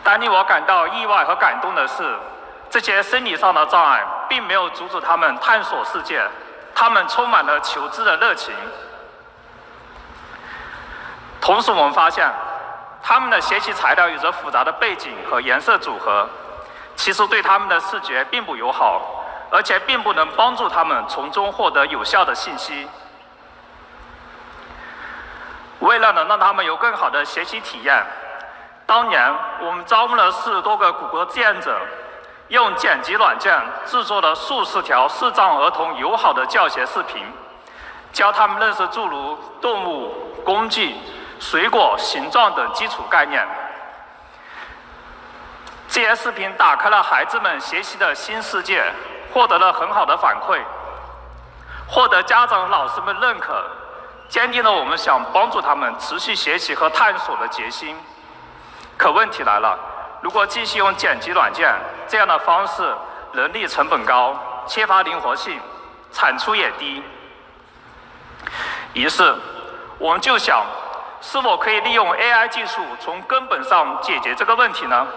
S2: 但令我感到意外和感动的是，这些生理上的障碍并没有阻止他们探索世界，他们充满了求知的热情。同时，我们发现，他们的学习材料有着复杂的背景和颜色组合，其实对他们的视觉并不友好，而且并不能帮助他们从中获得有效的信息。为了能让他们有更好的学习体验，当年我们招募了40多个谷歌志愿者，用剪辑软件制作了数十条视障儿童友好的教学视频，教他们认识诸如动物、工具、水果、形状等基础概念。这些视频打开了孩子们学习的新世界，获得了很好的反馈，获得家长和老师们认可，坚定了我们想帮助他们持续学习和探索的决心。可问题来了，如果继续用剪辑软件这样的方式，人力成本高，缺乏灵活性，产出也低。于是，我们就想，是否可以利用 AI 技术从根本上解决这个问题呢？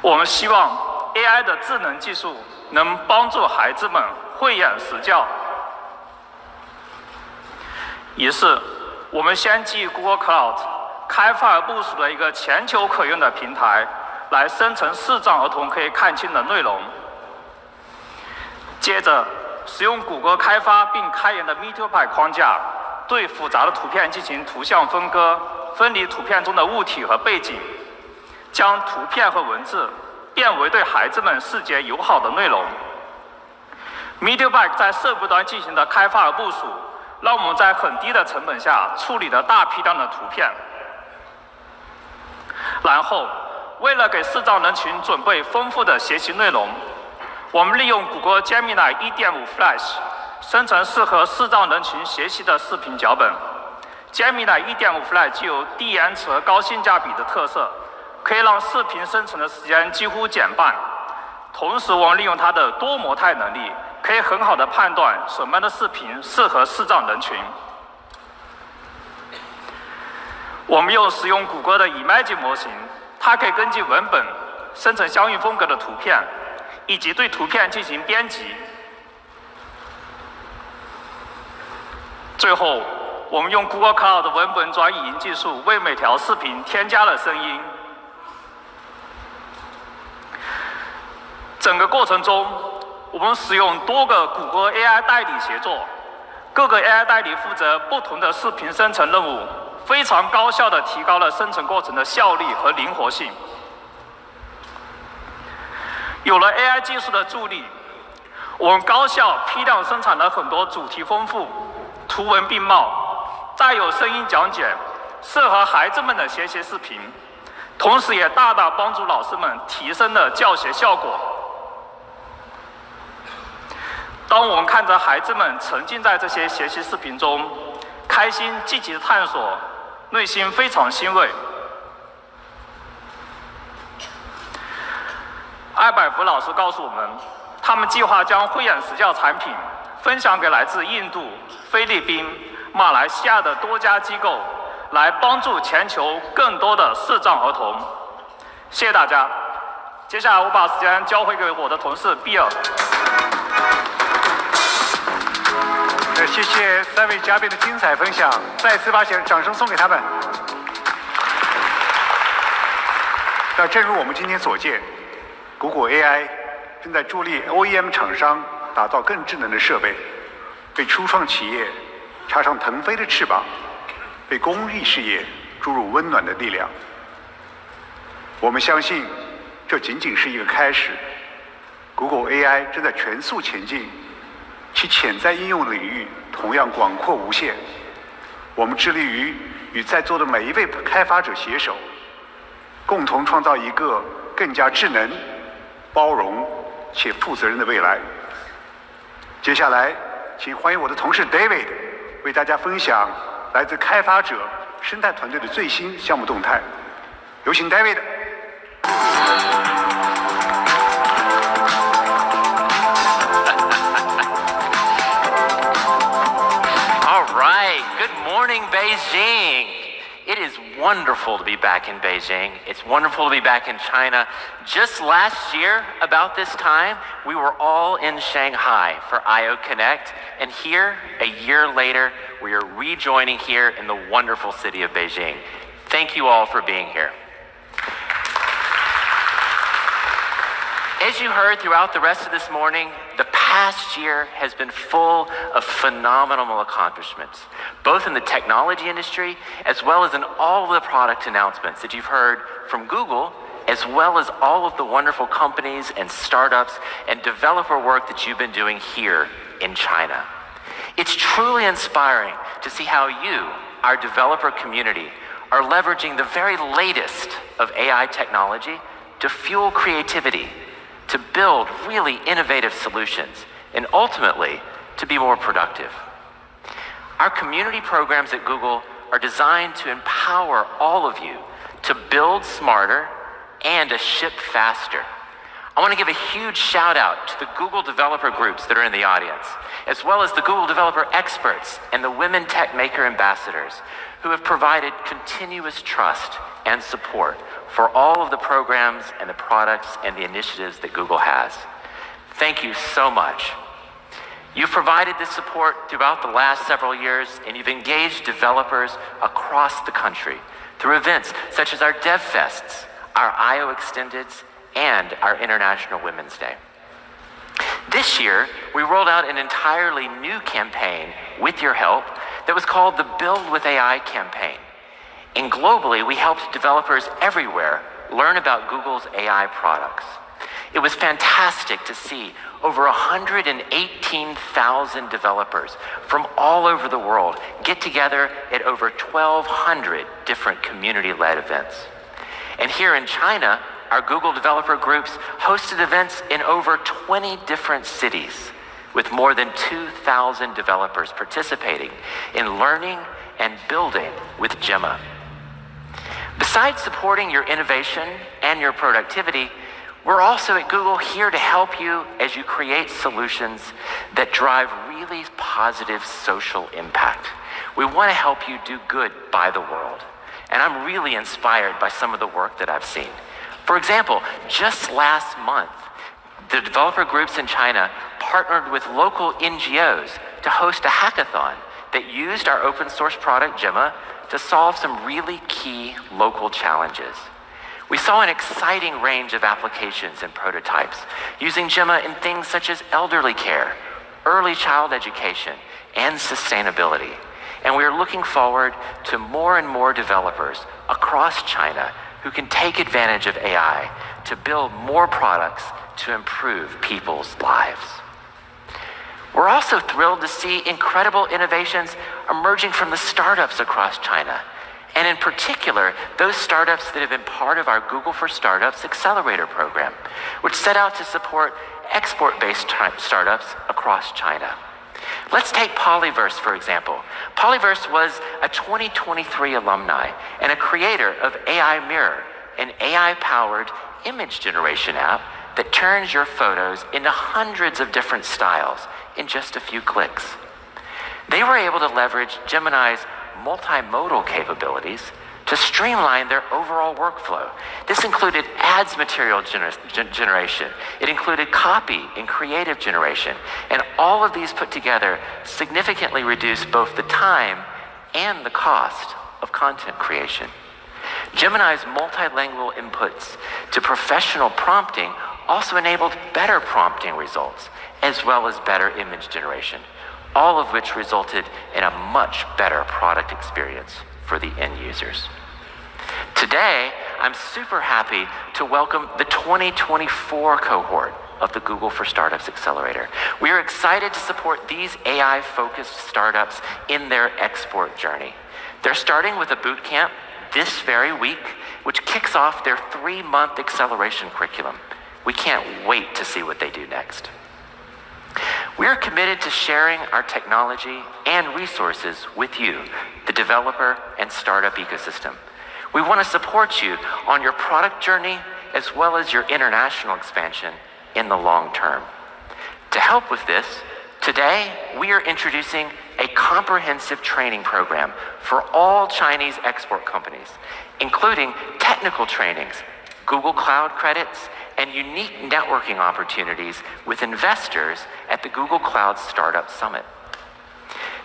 S2: 我们希望 AI 的智能技术能帮助孩子们慧眼识教。于是，我们先基于 Google Cloud 开发而部署了一个全球可用的平台，来生成视障儿童可以看清的内容。接着，使用谷歌开发并开源的 MeteorPy 框架，对复杂的图片进行图像分割，分离图片中的物体和背景，将图片和文字
S15: 变为对孩子们视觉友好的内容。MediaBike 在设备端进行的开发和部署，让我们在很低的成本下处理了大批量的图片。然后，为了给视障人群准备丰富的学习内容，我们利用谷歌 Gemini 1.5 Flash 生成适合视障人群学习的视频脚本。Gemini 1.5 Flash 具有低延迟和高性价比的特色，可以让视频生成的时间几乎减半。同时，我们利用它的多模态能力，可以很好的判断什么样的视频适合视障人群。我们使用谷歌的 Imagine 模型，它可以根据文本生成相应风格的图片，以及对图片进行编辑。最后，我们用 Google Cloud 的文本转语音技术为每条视频添加了声音。整个过程中，我们使用多个谷歌 AI 代理协作，各个 AI 代理负责不同的视频生成任务，非常高效地提高了生成过程的效率和灵活性。有了 AI 技术的助力，我们高效批量生产了很多主题丰富、图文并茂、带有声音讲解、适合孩子们的学习视频，同时也大大帮助老师们提升了教学效果。当我们看着孩子们沉浸在这些学习视频中，开心积极的探索，内心非常欣慰。艾百福老师告诉我们，他们计划将慧眼识教产品分享给来自印度、菲律宾、马来西亚的多家机构，来帮助全球更多的视障儿童。谢谢大家。接下来我把时间交回给我的同事比尔。
S12: 谢谢3位嘉宾的精彩分享，再次把掌声送给他们。那正如我们今天所见，谷歌 AI 正在助力 OEM 厂商打造更智能的设备，为初创企业插上腾飞的翅膀，为公益事业注入温暖的力量。我们相信，这仅仅是一个开始。谷歌 AI 正在全速前进，其潜在应用领域同样广阔无限。我们致力于与在座的每一位开发者携手，共同创造一个更加智能、包容且负责任的未来。接下来，请欢迎我的同事 David 为大家分享来自开发者生态团队的最新项目动态。有请 David。Good
S16: morning, Beijing. It is wonderful to be back in Beijing. It's wonderful to be back in China. Just last year, about this time, we were all in Shanghai for I/O Connect, and here, a year later, we are rejoining here in the wonderful city of Beijing. Thank you all for being here. As you heard throughout the rest of this morning, the past year has been full of phenomenal accomplishments, both in the technology industry as well as in all of the product announcements that you've heard from Google, as well as all of the wonderful companies and startups and developer work that you've been doing here in China. It's truly inspiring to see how you, our developer community, are leveraging the very latest of AI technology to fuel creativity, to build really innovative solutions, and ultimately, to be more productive. Our community programs at Google are designed to empower all of you to build smarter and to ship faster. I want to give a huge shout out to the Google developer groups that are in the audience, as well as the Google developer experts and the Women Tech Maker ambassadors who have provided continuous trust and support for all of the programs and the products and the initiatives that Google has. Thank you so much. You've provided this support throughout the last several years, and you've engaged developers across the country through events such as our Dev Fests, our I/O Extendeds, and our International Women's Day. This year, we rolled out an entirely new campaign with your help that was called the Build with AI campaign. And globally, we helped developers everywhere learn about Google's AI products. It was fantastic to see over 118,000 developers from all over the world get together at over 1,200 different community-led events. And here in China, our Google developer groups hosted events in over 20 different cities with more than 2,000 developers participating in learning and building with Gemma. Besides supporting your innovation and your productivity, we're also at Google here to help you as you create solutions that drive really positive social impact. We want to help you do good by the world. And I'm really inspired by some of the work that I've seen. For example, just last month, the developer groups in China partnered with local NGOs to host a hackathon that used our open source product, Gemma, to solve some really key local challenges. We saw an exciting range of applications and prototypes using Gemma in things such as elderly care, early child education, and sustainability. And we are looking forward to more and more developers across China who can take advantage of AI to build more products to improve people's lives. We're also thrilled to see incredible innovations emerging from the startups across China, and in particular, those startups that have been part of our Google for Startups Accelerator program, which set out to support export-based startups across China. Let's take Polyverse, for example. Polyverse was a 2023 alumni and a creator of AI Mirror, an AI-powered image generation app that turns your photos into hundreds of different styles in just a few clicks. They were able to leverage Gemini's multimodal capabilities to streamline their overall workflow. This included ads material generation. It included copy and creative generation. And all of these put together significantly reduced both the time and the cost of content creation. Gemini's multilingual inputs to professional prompting also enabled better prompting results, as well as better image generation, all of which resulted in a much better product experience for the end users. Today, I'm super happy to welcome the 2024 cohort of the Google for Startups Accelerator. We are excited to support these AI-focused startups in their export journey. They're starting with a boot camp this very week, which kicks off their 3-month acceleration curriculum. We can't wait to see what they do next. We are committed to sharing our technology and resources with you, the developer and startup ecosystem. We want to support you on your product journey as well as your international expansion in the long term. To help with this, today we are introducing a comprehensive training program for all Chinese export companies, including technical trainings, Google Cloud credits, and unique networking opportunities with investors at the Google Cloud Startup Summit.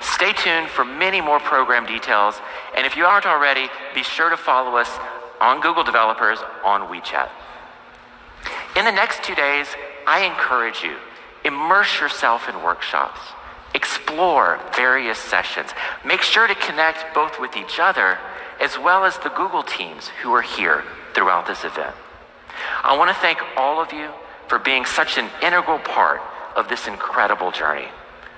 S16: Stay tuned for many more program details, and if you aren't already, be sure to follow us on Google Developers on WeChat. In the next 2 days, I encourage you, immerse yourself in workshops, explore various sessions, make sure to connect both with each other as well as the Google teams who are here throughout this event. I want to thank all of you for being such an integral part of this incredible journey.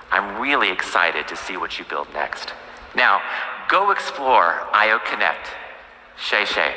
S16: I'm really excited to see what you build next. Now, go explore IO Connect. Shay Shay.